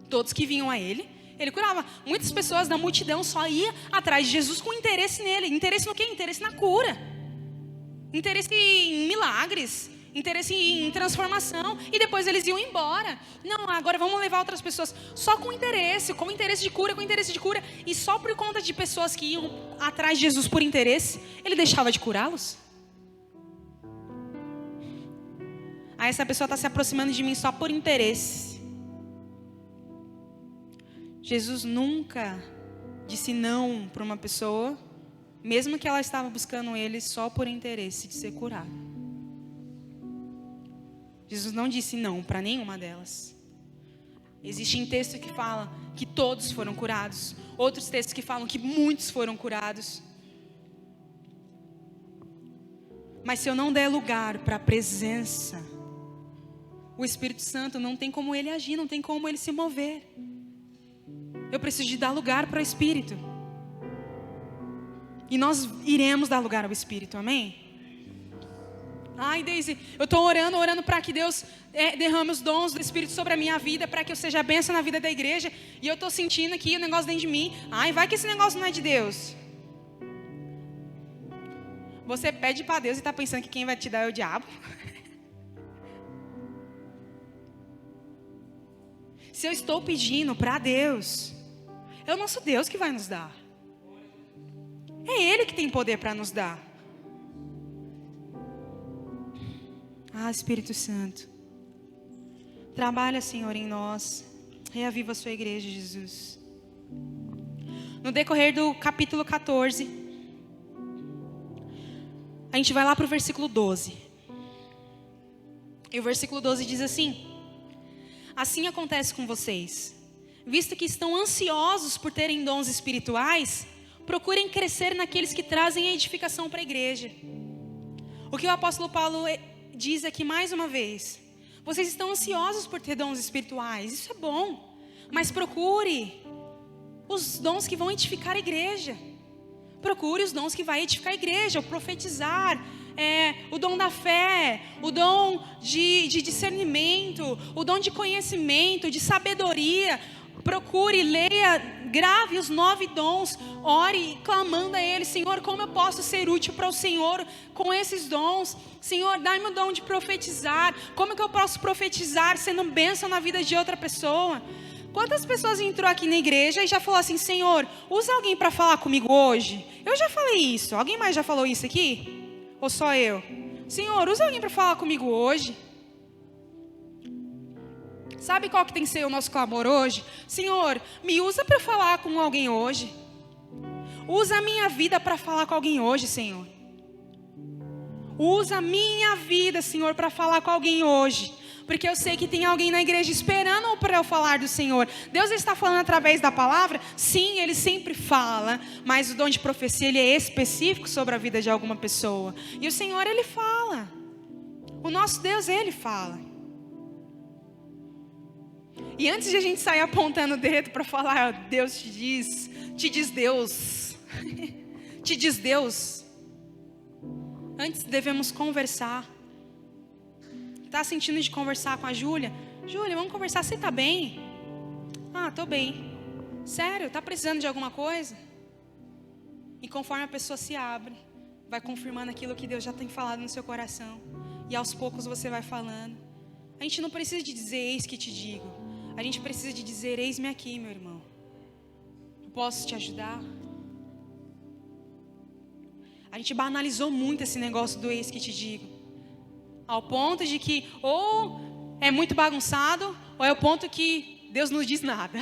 Todos que vinham a Ele, Ele curava. Muitas pessoas da multidão só iam atrás de Jesus com interesse nele. Interesse no quê? Interesse na cura. Interesse em milagres. Interesse em transformação. E depois eles iam embora. Não, agora vamos levar outras pessoas. Só com interesse de cura, com interesse de cura. E só por conta de pessoas que iam atrás de Jesus por interesse, Ele deixava de curá-los? Essa pessoa está se aproximando de mim só por interesse. Jesus nunca disse não para uma pessoa, mesmo que ela estava buscando Ele só por interesse de ser curada. Jesus não disse não para nenhuma delas. Existem textos que falam que todos foram curados. Outros textos que falam que muitos foram curados. Mas se eu não der lugar para a presença, o Espírito Santo, não tem como Ele agir, não tem como Ele se mover. Eu preciso de dar lugar para o Espírito. E nós iremos dar lugar ao Espírito, amém? Ai, Deise, eu estou orando para que Deus derrame os dons do Espírito sobre a minha vida, para que eu seja bênção na vida da igreja. E eu estou sentindo aqui o negócio dentro de mim. Ai, vai que esse negócio não é de Deus. Você pede para Deus e está pensando que quem vai te dar é o diabo? Se eu estou pedindo para Deus, é o nosso Deus que vai nos dar. É Ele que tem poder para nos dar. Espírito Santo, trabalha, Senhor, em nós. Reaviva a sua igreja, Jesus. No decorrer do capítulo 14, a gente vai lá para o versículo 12. E o versículo 12 diz assim: assim acontece com vocês, visto que estão ansiosos por terem dons espirituais, procurem crescer naqueles que trazem a edificação para a igreja. O que o apóstolo Paulo diz aqui mais uma vez: vocês estão ansiosos por ter dons espirituais, isso é bom, mas procure os dons que vão edificar a igreja. Procure os dons que vão edificar a igreja, o profetizar, o dom da fé, o dom de discernimento, o dom de conhecimento, de sabedoria. Procure, leia, grave os 9 dons, ore clamando a Ele: Senhor, como eu posso ser útil para o Senhor com esses dons? Senhor, dá-me o dom de profetizar. Como que eu posso profetizar sendo bênção na vida de outra pessoa? Quantas pessoas entrou aqui na igreja e já falou assim: Senhor, usa alguém para falar comigo hoje? Eu já falei isso. Alguém mais já falou isso aqui? Ou só eu? Senhor, usa alguém para falar comigo hoje? Sabe qual que tem que ser o nosso clamor hoje? Senhor, me usa para falar com alguém hoje. Usa a minha vida para falar com alguém hoje, Senhor. Usa a minha vida, Senhor, para falar com alguém hoje. Porque eu sei que tem alguém na igreja esperando para eu falar do Senhor. Deus está falando através da palavra? Sim, Ele sempre fala. Mas o dom de profecia, ele é específico sobre a vida de alguma pessoa. E o Senhor, Ele fala. O nosso Deus, Ele fala. E antes de a gente sair apontando o dedo para falar: Deus te diz Deus, te diz Deus. Antes devemos conversar. Está sentindo de conversar com a Júlia? Júlia, vamos conversar, você está bem? Estou bem. Sério, está precisando de alguma coisa? E conforme a pessoa se abre, vai confirmando aquilo que Deus já tem falado no seu coração. E aos poucos você vai falando. A gente não precisa de dizer eis que te digo. A gente precisa de dizer: eis-me aqui, meu irmão. Eu posso te ajudar? A gente banalizou muito esse negócio do eis que te digo. Ao ponto de que ou é muito bagunçado, ou é o ponto que Deus não diz nada.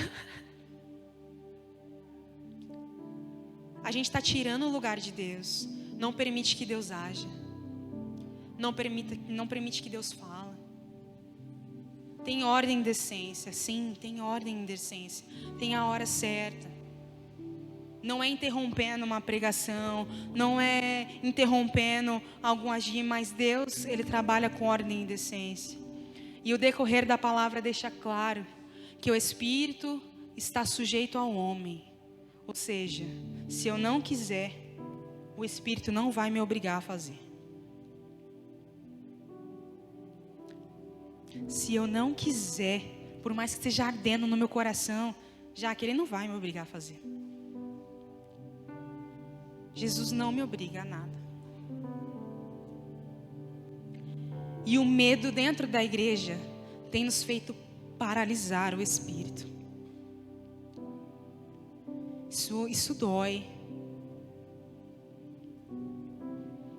A gente está tirando o lugar de Deus. Não permite que Deus haja. Não permite que Deus fale. Tem ordem e decência. Sim, tem ordem e decência. Tem a hora certa. Não é interrompendo uma pregação, não é interrompendo algum agir, mas Deus, Ele trabalha com ordem e decência. E o decorrer da palavra deixa claro que o Espírito está sujeito ao homem. Ou seja, se eu não quiser, o Espírito não vai me obrigar a fazer. Se eu não quiser, por mais que esteja ardendo no meu coração, já que Ele não vai me obrigar a fazer. Jesus não me obriga a nada. E o medo dentro da igreja tem nos feito paralisar o Espírito. Isso dói.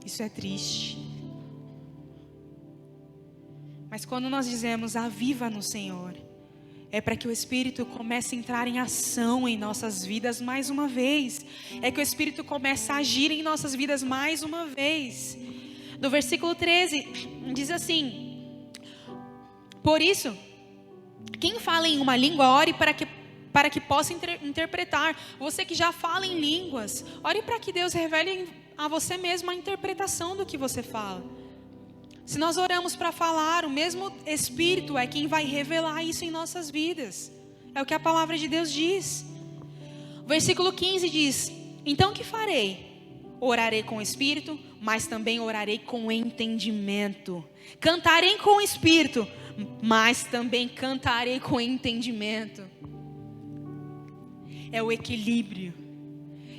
Isso é triste. Mas quando nós dizemos aviva no Senhor, é para que o Espírito comece a entrar em ação em nossas vidas mais uma vez. É que o Espírito comece a agir em nossas vidas mais uma vez. Do versículo 13, diz assim: por isso, quem fala em uma língua, ore para que possa interpretar. Você que já fala em línguas, ore para que Deus revele a você mesmo a interpretação do que você fala. Se nós oramos para falar, o mesmo Espírito é quem vai revelar isso em nossas vidas. É o que a palavra de Deus diz. Versículo 15 diz: então o que farei? Orarei com o Espírito, mas também orarei com entendimento. Cantarei com o Espírito, mas também cantarei com entendimento. É o equilíbrio.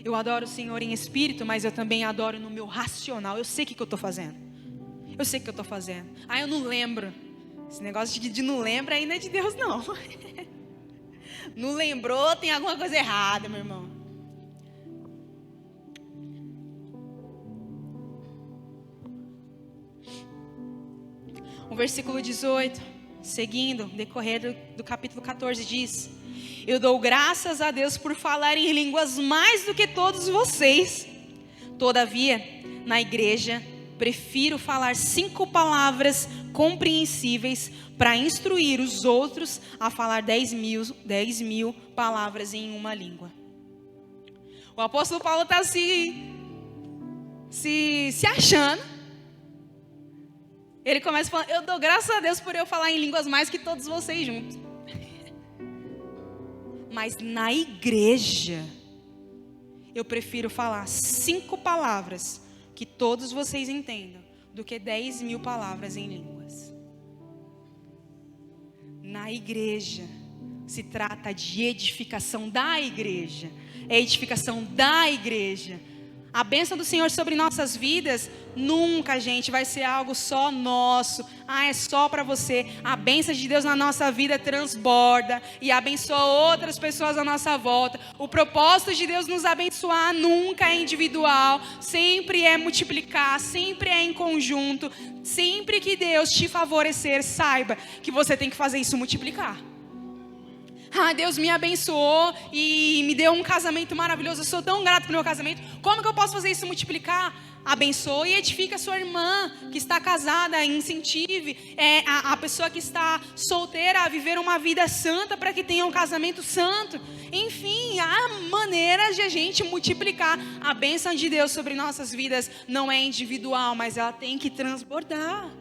Eu adoro o Senhor em espírito, mas eu também adoro no meu racional. Eu sei o que eu estou fazendo. Eu sei o que eu estou fazendo. Eu não lembro. Esse negócio de não lembra ainda é de Deus, não. Não lembrou, tem alguma coisa errada, meu irmão. O versículo 18, seguindo, decorrer do capítulo 14, diz: eu dou graças a Deus por falar em línguas mais do que todos vocês. Todavia, na igreja, prefiro falar 5 palavras compreensíveis para instruir os outros a falar 10 mil palavras em uma língua. O apóstolo Paulo está se achando. Ele começa falando: eu dou graças a Deus por eu falar em línguas mais que todos vocês juntos. Mas na igreja, eu prefiro falar 5 palavras que todos vocês entendam, do que 10 mil palavras em línguas. Na igreja, se trata de edificação da igreja. É edificação da igreja. A bênção do Senhor sobre nossas vidas, nunca, gente, vai ser algo só nosso. É só para você. A bênção de Deus na nossa vida transborda e abençoa outras pessoas à nossa volta. O propósito de Deus nos abençoar nunca é individual, sempre é multiplicar, sempre é em conjunto. Sempre que Deus te favorecer, saiba que você tem que fazer isso multiplicar. Deus me abençoou e me deu um casamento maravilhoso. Eu sou tão grato pelo meu casamento. Como que eu posso fazer isso multiplicar? Abençoe e edifica a sua irmã que está casada, incentive a pessoa que está solteira a viver uma vida santa para que tenha um casamento santo. Enfim, há maneiras de a gente multiplicar. A bênção de Deus sobre nossas vidas não é individual, mas ela tem que transbordar.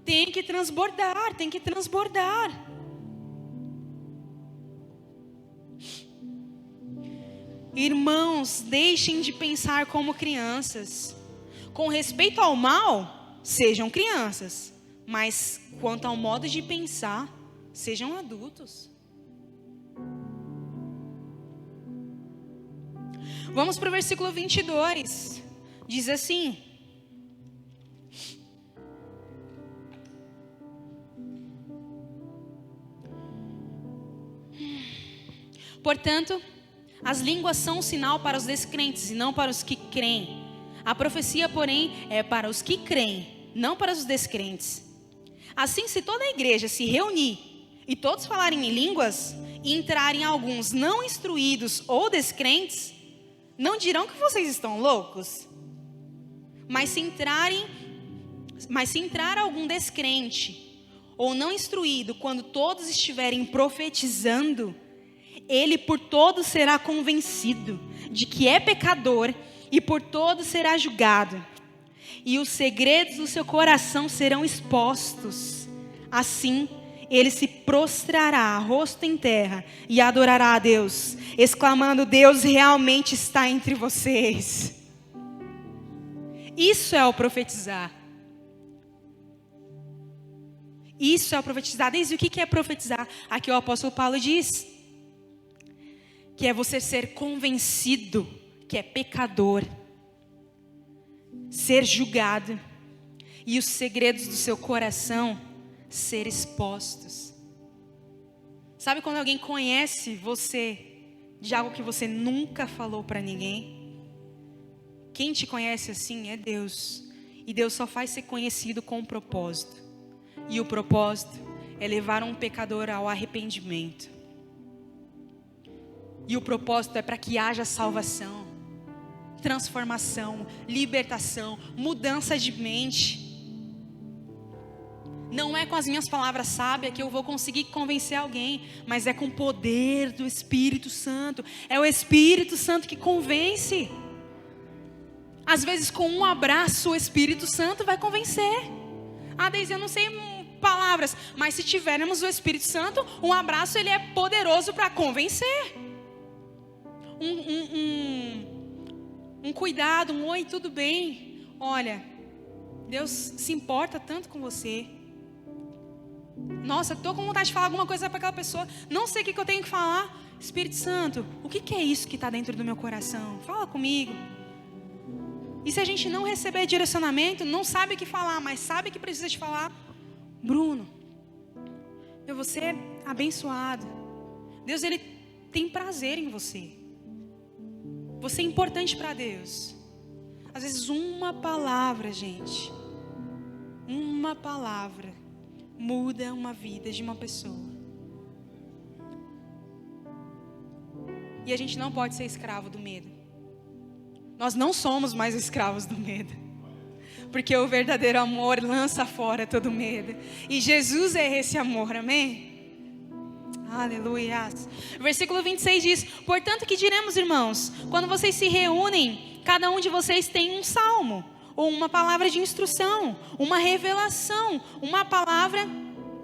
Tem que transbordar, tem que transbordar. Irmãos, deixem de pensar como crianças. Com respeito ao mal, sejam crianças. Mas quanto ao modo de pensar, sejam adultos. Vamos para o versículo 22. Diz assim: portanto, as línguas são um sinal para os descrentes e não para os que creem. A profecia, porém, é para os que creem, não para os descrentes. Assim, se toda a igreja se reunir e todos falarem em línguas, e entrarem alguns não instruídos ou descrentes, não dirão que vocês estão loucos? Mas se entrar algum descrente ou não instruído, quando todos estiverem profetizando, ele por todos será convencido de que é pecador e por todos será julgado. E os segredos do seu coração serão expostos. Assim, ele se prostrará, rosto em terra, e adorará a Deus, exclamando: Deus realmente está entre vocês. Isso é o profetizar. Isso é o profetizar. Desde o que é profetizar? Aqui o apóstolo Paulo diz que é você ser convencido que é pecador, ser julgado, e os segredos do seu coração ser expostos. Sabe quando alguém conhece você de algo que você nunca falou para ninguém? Quem te conhece assim é Deus. E Deus só faz ser conhecido com um propósito. E o propósito é levar um pecador ao arrependimento. E o propósito é para que haja salvação, transformação, libertação, mudança de mente. Não é com as minhas palavras sábias que eu vou conseguir convencer alguém, mas é com o poder do Espírito Santo. É o Espírito Santo que convence. Às vezes com um abraço o Espírito Santo vai convencer. Ah, Deise, eu não sei palavras, mas se tivermos o Espírito Santo, um abraço ele é poderoso para convencer. Um cuidado, um oi, tudo bem? Olha, Deus se importa tanto com você. Nossa, estou com vontade de falar alguma coisa para aquela pessoa. Não sei o que eu tenho que falar. Espírito Santo, o que é isso que está dentro do meu coração? Fala comigo. E se a gente não receber direcionamento, não sabe o que falar, mas sabe que precisa de falar, Bruno, eu vou ser abençoado. Deus, Ele tem prazer em você. Você é importante para Deus. Às vezes uma palavra, gente, uma palavra muda uma vida de uma pessoa. E a gente não pode ser escravo do medo. Nós não somos mais escravos do medo. Porque o verdadeiro amor lança fora todo medo. E Jesus é esse amor, amém? Aleluia. Versículo 26 diz: portanto, que diremos, irmãos? Quando vocês se reúnem, cada um de vocês tem um salmo, ou uma palavra de instrução, uma revelação, uma palavra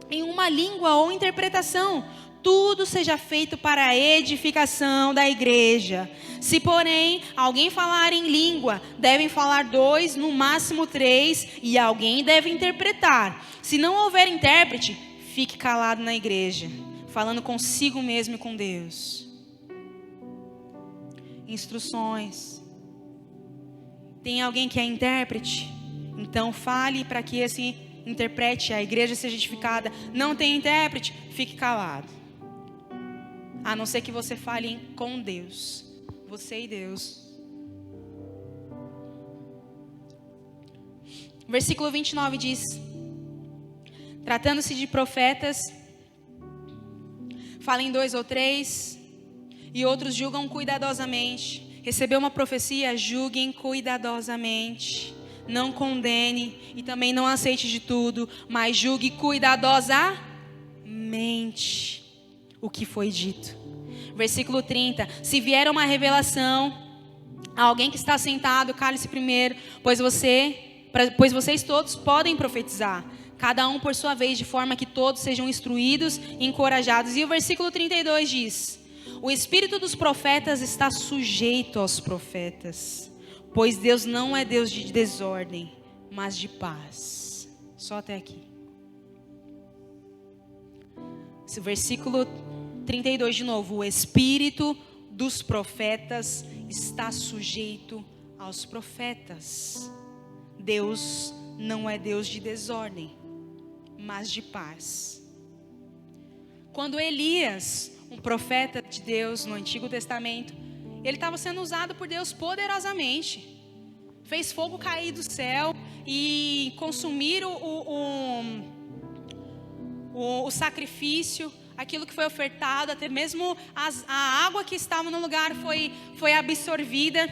em uma língua ou interpretação. Tudo seja feito para a edificação da igreja. Se, porém, alguém falar em língua, devem falar 2, no máximo 3, e alguém deve interpretar. Se não houver intérprete, fique calado na igreja, falando consigo mesmo e com Deus. Instruções. Tem alguém que é intérprete? Então fale para que esse interprete, a igreja seja edificada. Não tem intérprete? Fique calado. A não ser que você fale com Deus. Você e Deus. Versículo 29 diz: tratando-se de profetas, falem 2 ou 3, e outros julgam cuidadosamente. Recebeu uma profecia, julguem cuidadosamente. Não condene e também não aceite de tudo, mas julgue cuidadosamente o que foi dito. Versículo 30. Se vier uma revelação a alguém que está sentado, cale-se primeiro, pois vocês todos podem profetizar, cada um por sua vez, de forma que todos sejam instruídos e encorajados. E o versículo 32 diz: o espírito dos profetas está sujeito aos profetas, pois Deus não é Deus de desordem, mas de paz. Só até aqui. Esse versículo 32 de novo. O espírito dos profetas está sujeito aos profetas. Deus não é Deus de desordem, mas de paz. Quando Elias, um profeta de Deus no Antigo Testamento, ele estava sendo usado por Deus poderosamente. Fez fogo cair do céu e consumir o sacrifício, aquilo que foi ofertado, até mesmo a água que estava no lugar foi absorvida.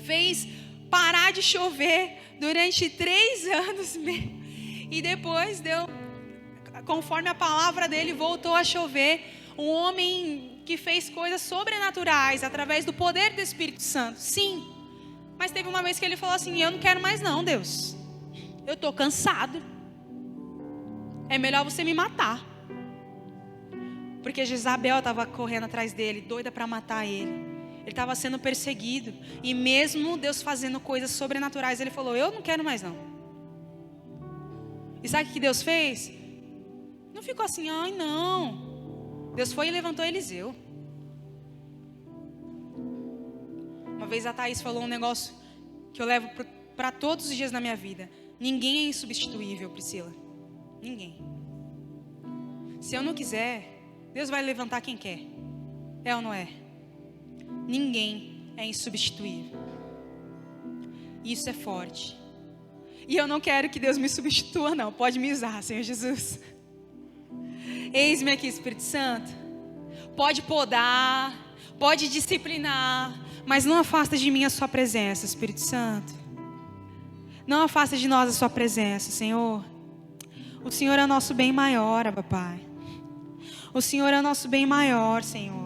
Fez parar de chover durante 3 anos. E depois conforme a palavra dele, voltou a chover. Um homem que fez coisas sobrenaturais através do poder do Espírito Santo. Sim, mas teve uma vez que ele falou assim: eu não quero mais não, Deus. Eu estou cansado. É melhor você me matar. Porque Jezabel estava correndo atrás dele, doida para matar ele. Ele estava sendo perseguido. E mesmo Deus fazendo coisas sobrenaturais, ele falou: eu não quero mais não. E sabe o que Deus fez? Não ficou assim: ai não. Deus foi e levantou Eliseu. Uma vez a Thaís falou um negócio que eu levo para todos os dias na minha vida. Ninguém é insubstituível, Priscila. Ninguém. Se eu não quiser, Deus vai levantar quem quer. É ou não é? Ninguém é insubstituível. Isso é forte. E eu não quero que Deus me substitua, não. Pode me usar, Senhor Jesus. Eis-me aqui, Espírito Santo. Pode podar, pode disciplinar, mas não afasta de mim a sua presença, Espírito Santo. Não afasta de nós a sua presença, Senhor. O Senhor é o nosso bem maior, papai. O Senhor é o nosso bem maior, Senhor.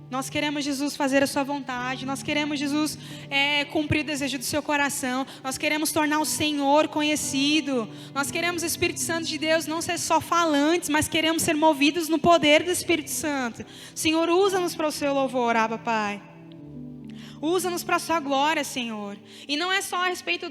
Nós queremos, Jesus, fazer a sua vontade. Nós queremos, Jesus, cumprir o desejo do seu coração. Nós queremos tornar o Senhor conhecido. Nós queremos, Espírito Santo de Deus, não ser só falantes, mas queremos ser movidos no poder do Espírito Santo. Senhor, usa-nos para o seu louvor, Abba, Pai. Usa-nos para a sua glória, Senhor. E não é só a respeito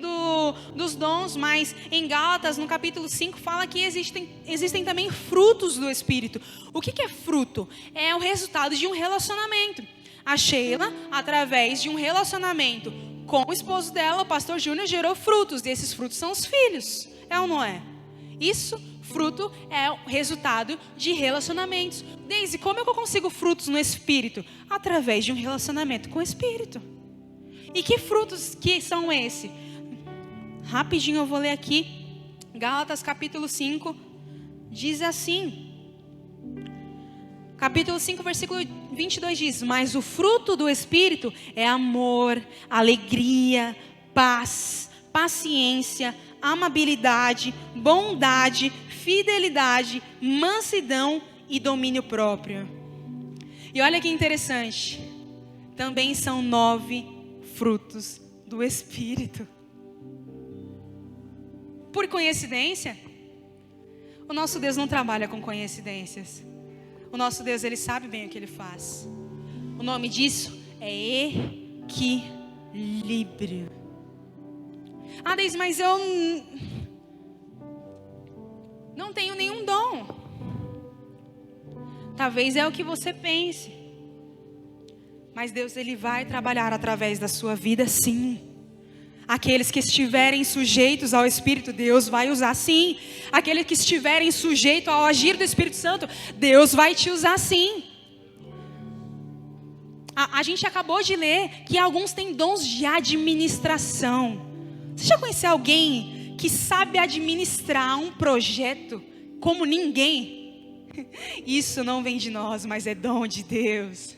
dos dons, mas em Gálatas, no capítulo 5, fala que existem também frutos do Espírito. O que é fruto? É o resultado de um relacionamento. A Sheila, através de um relacionamento com o esposo dela, o pastor Júnior, gerou frutos. E esses frutos são os filhos. É ou não é? Isso, fruto, é o resultado de relacionamentos. Deise, como é que eu consigo frutos no Espírito? Através de um relacionamento com o Espírito. E que frutos que são esses? Rapidinho eu vou ler aqui. Gálatas capítulo 5 diz assim. Capítulo 5, versículo 22 diz: mas o fruto do Espírito é amor, alegria, paz, paciência, amabilidade, bondade, fidelidade, mansidão e domínio próprio. E olha que interessante, também são 9 frutos do Espírito. Por coincidência? O nosso Deus não trabalha com coincidências. O nosso Deus, Ele sabe bem o que Ele faz. O nome disso é equilíbrio. Ah, Deise, mas eu não tenho nenhum dom. Talvez é o que você pense. Mas Deus, Ele vai trabalhar através da sua vida, sim. Aqueles que estiverem sujeitos ao Espírito, Deus vai usar, sim. Aqueles que estiverem sujeitos ao agir do Espírito Santo, Deus vai te usar, sim. A gente acabou de ler que alguns têm dons de administração. Você já conheceu alguém que sabe administrar um projeto como ninguém? Isso não vem de nós, mas é dom de Deus.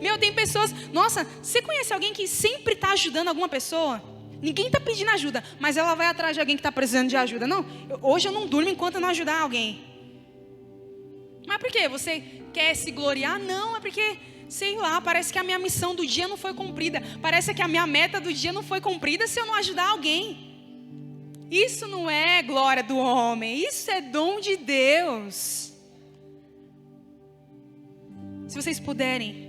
Meu, tem pessoas... Nossa, você conhece alguém que sempre está ajudando alguma pessoa? Ninguém está pedindo ajuda, mas ela vai atrás de alguém que está precisando de ajuda. Não, hoje eu não durmo enquanto eu não ajudar alguém. Mas por quê? Você quer se gloriar? Não, é porque... sei lá, parece que a minha missão do dia não foi cumprida. Parece que a minha meta do dia não foi cumprida se eu não ajudar alguém. Isso não é glória do homem, isso é dom de Deus. Se vocês puderem,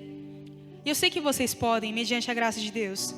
e eu sei que vocês podem, mediante a graça de Deus,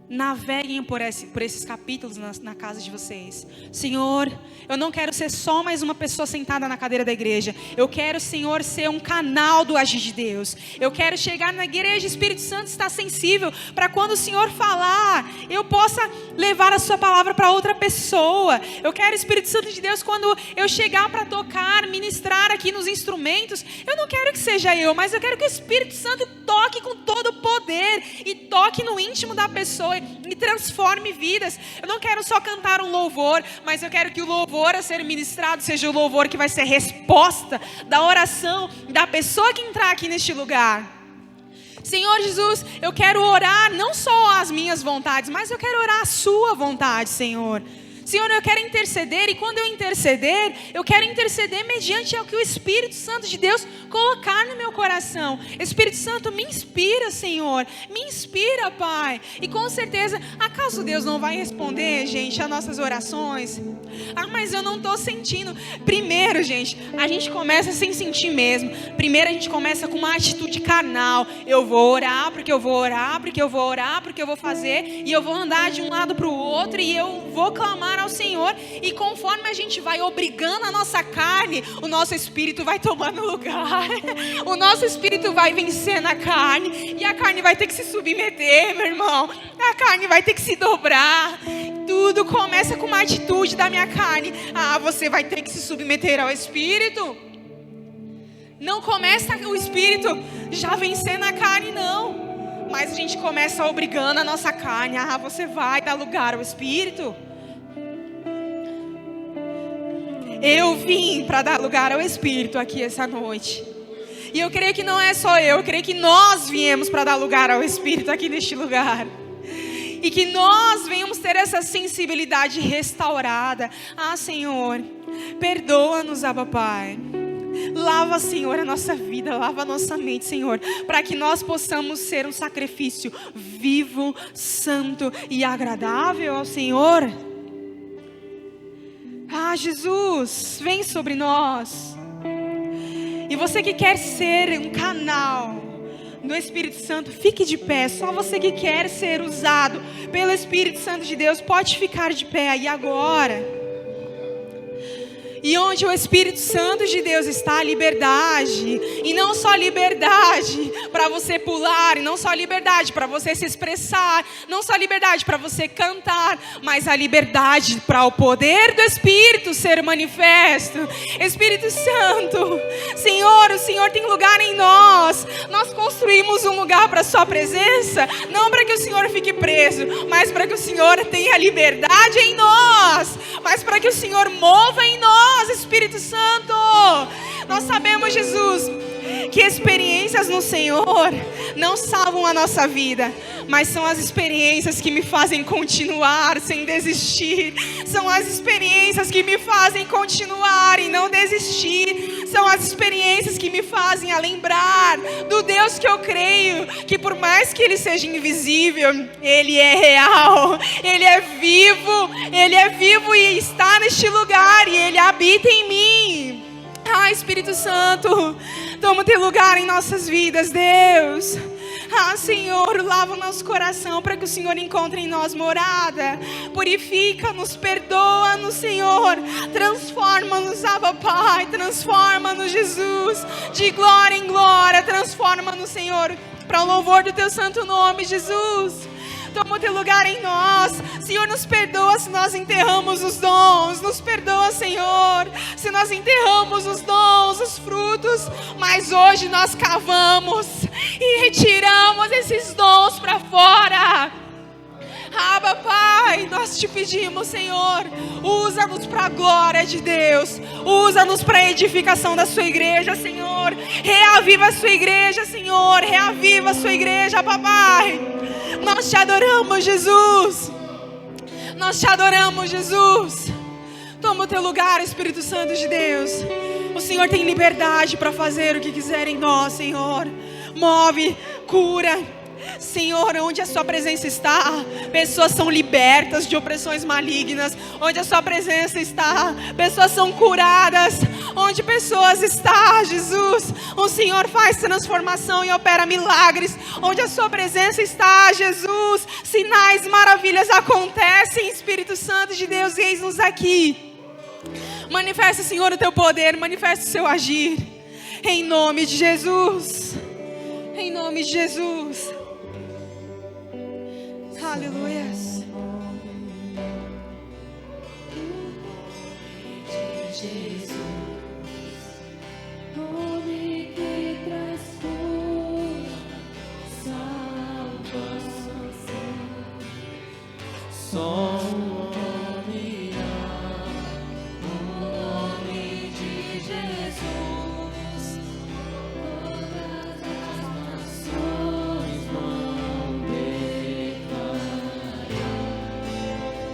naveguem por esses capítulos na casa de vocês. Senhor, eu não quero ser só mais uma pessoa sentada na cadeira da igreja. Eu quero, Senhor, ser um canal do agir de Deus. Eu quero chegar na igreja, Espírito Santo está sensível, para quando o Senhor falar, eu possa levar a sua palavra para outra pessoa. Eu quero, Espírito Santo de Deus, quando eu chegar para tocar, ministrar aqui nos instrumentos, eu não quero que seja eu, mas eu quero que o Espírito Santo toque com todo o poder e toque no íntimo da pessoa e transforme vidas. Eu não quero só cantar um louvor, mas eu quero que o louvor a ser ministrado seja o louvor que vai ser resposta da oração da pessoa que entrar aqui neste lugar. Senhor Jesus, eu quero orar não só as minhas vontades, mas eu quero orar a sua vontade, Senhor. Senhor, eu quero interceder, e quando eu interceder, eu quero interceder mediante o que o Espírito Santo de Deus colocar no meu coração. Espírito Santo, me inspira, Senhor, me inspira, Pai. E com certeza, acaso Deus não vai responder, gente, as nossas orações? Mas eu não estou sentindo. Primeiro, gente, a gente começa sem sentir mesmo. Primeiro a gente começa com uma atitude carnal. Eu vou orar, porque eu vou orar, porque eu vou orar, porque eu vou fazer, e eu vou andar de um lado para o outro, e eu vou clamar ao Senhor, e conforme a gente vai obrigando a nossa carne, o nosso espírito vai tomando lugar, o nosso espírito vai vencendo a carne, e a carne vai ter que se submeter, meu irmão, a carne vai ter que se dobrar. Tudo começa com uma atitude da minha carne. Você vai ter que se submeter ao espírito. Não começa o espírito já vencendo a carne, não, mas a gente começa obrigando a nossa carne. Você vai dar lugar ao espírito. Eu vim para dar lugar ao Espírito aqui essa noite. E eu creio que não é só eu creio que nós viemos para dar lugar ao Espírito aqui neste lugar. E que nós venhamos ter essa sensibilidade restaurada. Senhor, perdoa-nos, Abba Pai. Lava, Senhor, a nossa vida, lava a nossa mente, Senhor, para que nós possamos ser um sacrifício vivo, santo e agradável ao Senhor. Jesus, vem sobre nós. E você que quer ser um canal do Espírito Santo, fique de pé. Só você que quer ser usado pelo Espírito Santo de Deus, pode ficar de pé aí agora. E onde o Espírito Santo de Deus está, a liberdade. E não só liberdade para você pular, e não só liberdade para você se expressar, não só liberdade para você cantar, mas a liberdade para o poder do Espírito ser manifesto. Espírito Santo, Senhor, o Senhor tem lugar em nós. Nós construímos um lugar para a sua presença, não para que o Senhor fique preso, mas para que o Senhor tenha liberdade em nós, mas para que o Senhor mova em nós. Espírito Santo, nós sabemos, Jesus, que experiências no Senhor não salvam a nossa vida, mas são as experiências que me fazem continuar sem desistir. São as experiências que me fazem continuar e não desistir. São as experiências que me fazem a lembrar do Deus que eu creio, que por mais que Ele seja invisível, Ele é real, Ele é vivo e está neste lugar, e Ele habita em mim. Espírito Santo, toma teu lugar em nossas vidas, Deus. Senhor, lava o nosso coração para que o Senhor encontre em nós morada. Purifica-nos, perdoa-nos, Senhor. Transforma-nos, Abba Pai. Transforma-nos, Jesus, de glória em glória. Transforma-nos, Senhor, para o louvor do teu santo nome, Jesus. Toma o teu lugar em nós. Senhor, nos perdoa se nós enterramos os dons. Nos perdoa, Senhor, se nós enterramos os dons, os frutos. Mas hoje nós cavamos e retiramos esses dons para fora. Abba, Pai, nós te pedimos, Senhor, usa-nos para a glória de Deus. Usa-nos para a edificação da sua igreja, Senhor. Reaviva a sua igreja, Senhor. Reaviva a sua igreja, papai. Nós te adoramos, Jesus. Nós te adoramos, Jesus. Toma o teu lugar, Espírito Santo de Deus. O Senhor tem liberdade para fazer o que quiser em nós, Senhor. Move, cura. Senhor, onde a sua presença está, pessoas são libertas de opressões malignas. Onde a sua presença está, pessoas são curadas. Onde pessoas estão, Jesus, o Senhor faz transformação e opera milagres. Onde a sua presença está, Jesus, sinais, maravilhas acontecem. Espírito Santo de Deus, eis-nos aqui. Manifesta, Senhor, o teu poder, manifesta o seu agir, em nome de Jesus. Em nome de Jesus. Aleluia. Jesus, nome que traz cura, salvação. Só o nome de Jesus, todas as nações vão declarar.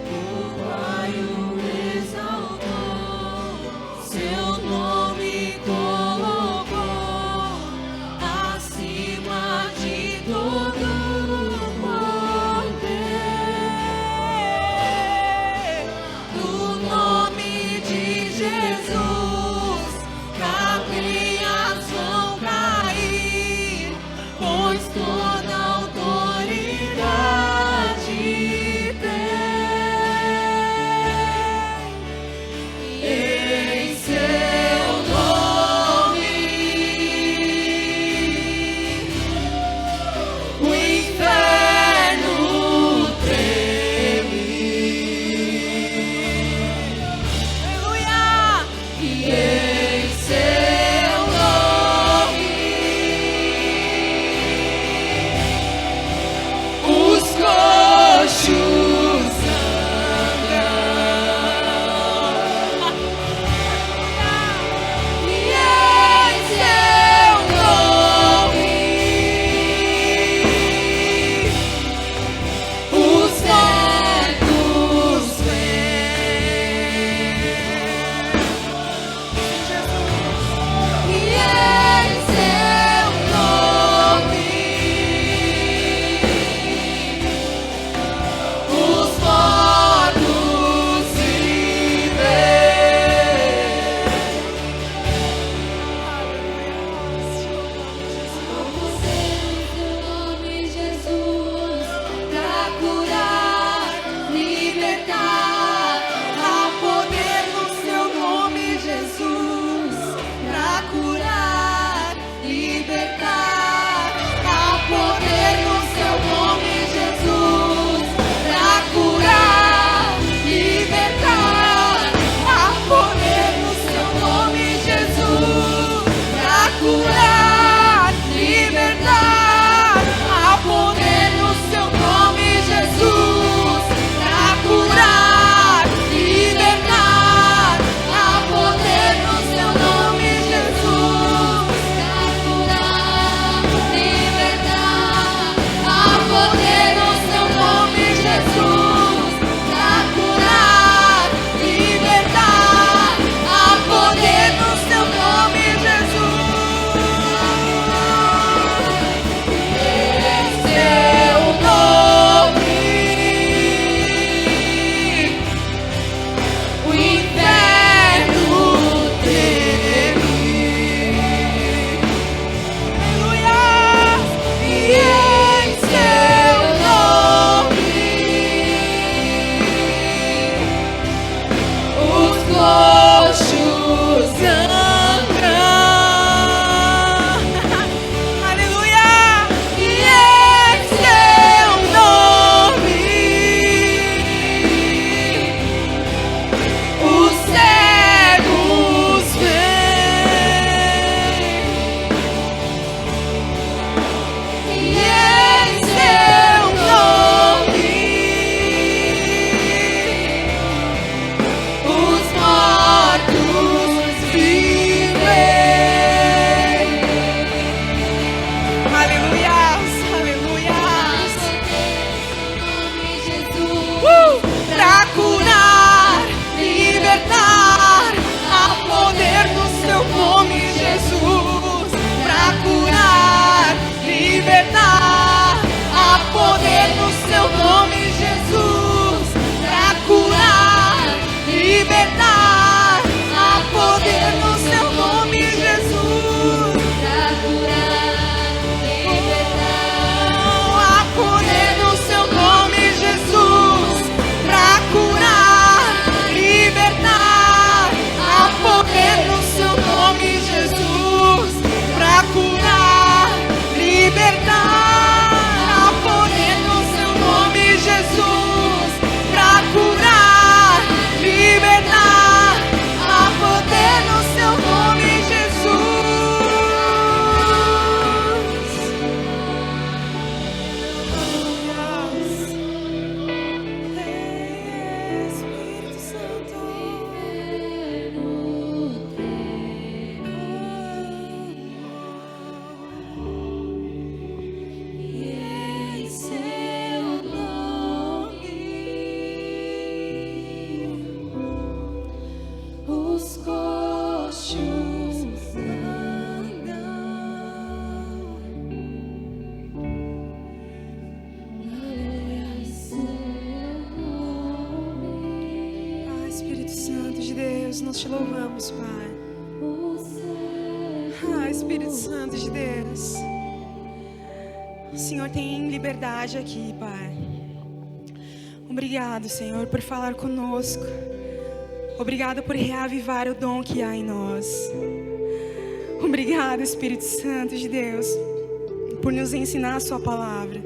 O Pai o exaltou, seu nome colocou acima de todo poder. Deus, nós te louvamos, Pai. Espírito Santo de Deus, o Senhor tem liberdade aqui, Pai. Obrigado, Senhor, por falar conosco. Obrigado por reavivar o dom que há em nós. Obrigado, Espírito Santo de Deus, por nos ensinar a sua palavra.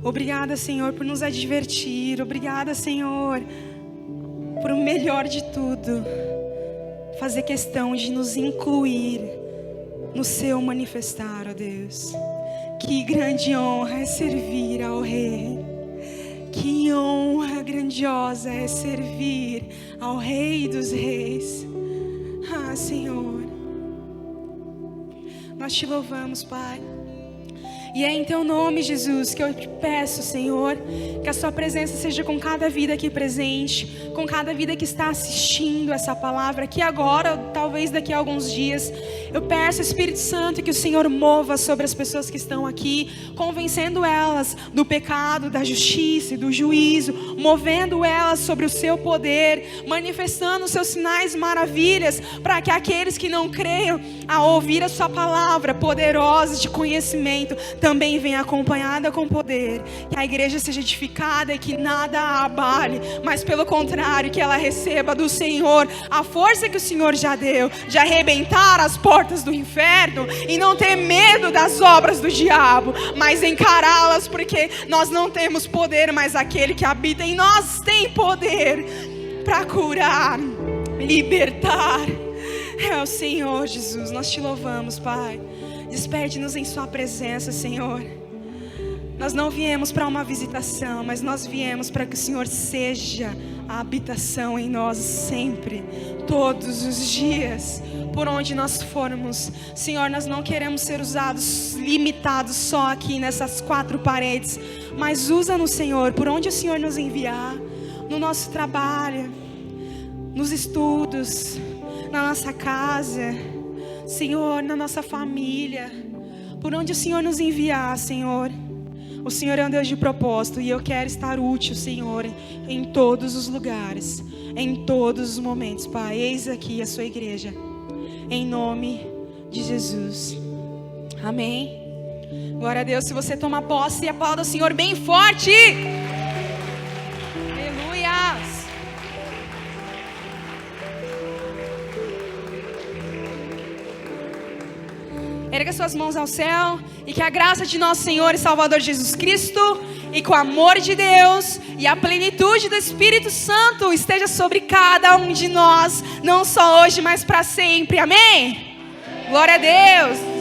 Obrigada, Senhor, por nos advertir. Obrigada, Senhor, por o melhor de tudo, fazer questão de nos incluir no seu manifestar, ó Deus. Que grande honra é servir ao Rei. Que honra grandiosa é servir ao Rei dos Reis. Ah, Senhor, nós te louvamos, Pai. E é em teu nome, Jesus, que eu te peço, Senhor, que a sua presença seja com cada vida aqui presente, com cada vida que está assistindo essa palavra aqui agora, ou talvez daqui a alguns dias. Eu peço, Espírito Santo, que o Senhor mova sobre as pessoas que estão aqui, convencendo elas do pecado, da justiça e do juízo, movendo elas sobre o seu poder, manifestando os seus sinais e maravilhas, para que aqueles que não creiam, a ouvir a sua palavra poderosa de conhecimento, também venha acompanhada com poder. Que a igreja seja edificada e que nada a abale, mas pelo contrário, que ela receba do Senhor a força que o Senhor já deu, de arrebentar as portas do inferno e não ter medo das obras do diabo, mas encará-las, porque nós não temos poder, mas aquele que habita em nós tem poder para curar, libertar. É o Senhor, Jesus. Nós te louvamos, Pai. Desperte-nos em sua presença, Senhor. Nós não viemos para uma visitação, mas nós viemos para que o Senhor seja a habitação em nós sempre, todos os dias, por onde nós formos. Senhor, nós não queremos ser usados, limitados só aqui nessas quatro paredes, mas usa-nos, Senhor, por onde o Senhor nos enviar, no nosso trabalho, nos estudos, na nossa casa, Senhor, na nossa família, por onde o Senhor nos enviar, Senhor. O Senhor é um Deus de propósito e eu quero estar útil, Senhor, em todos os lugares, em todos os momentos, Pai. Eis aqui a sua igreja, em nome de Jesus. Amém. Glória a Deus. Se você tomar posse, aplauda o Senhor bem forte. Aleluia. Erga suas mãos ao céu e que a graça de nosso Senhor e Salvador Jesus Cristo e com o amor de Deus e a plenitude do Espírito Santo esteja sobre cada um de nós, não só hoje, mas para sempre. Amém? Glória a Deus.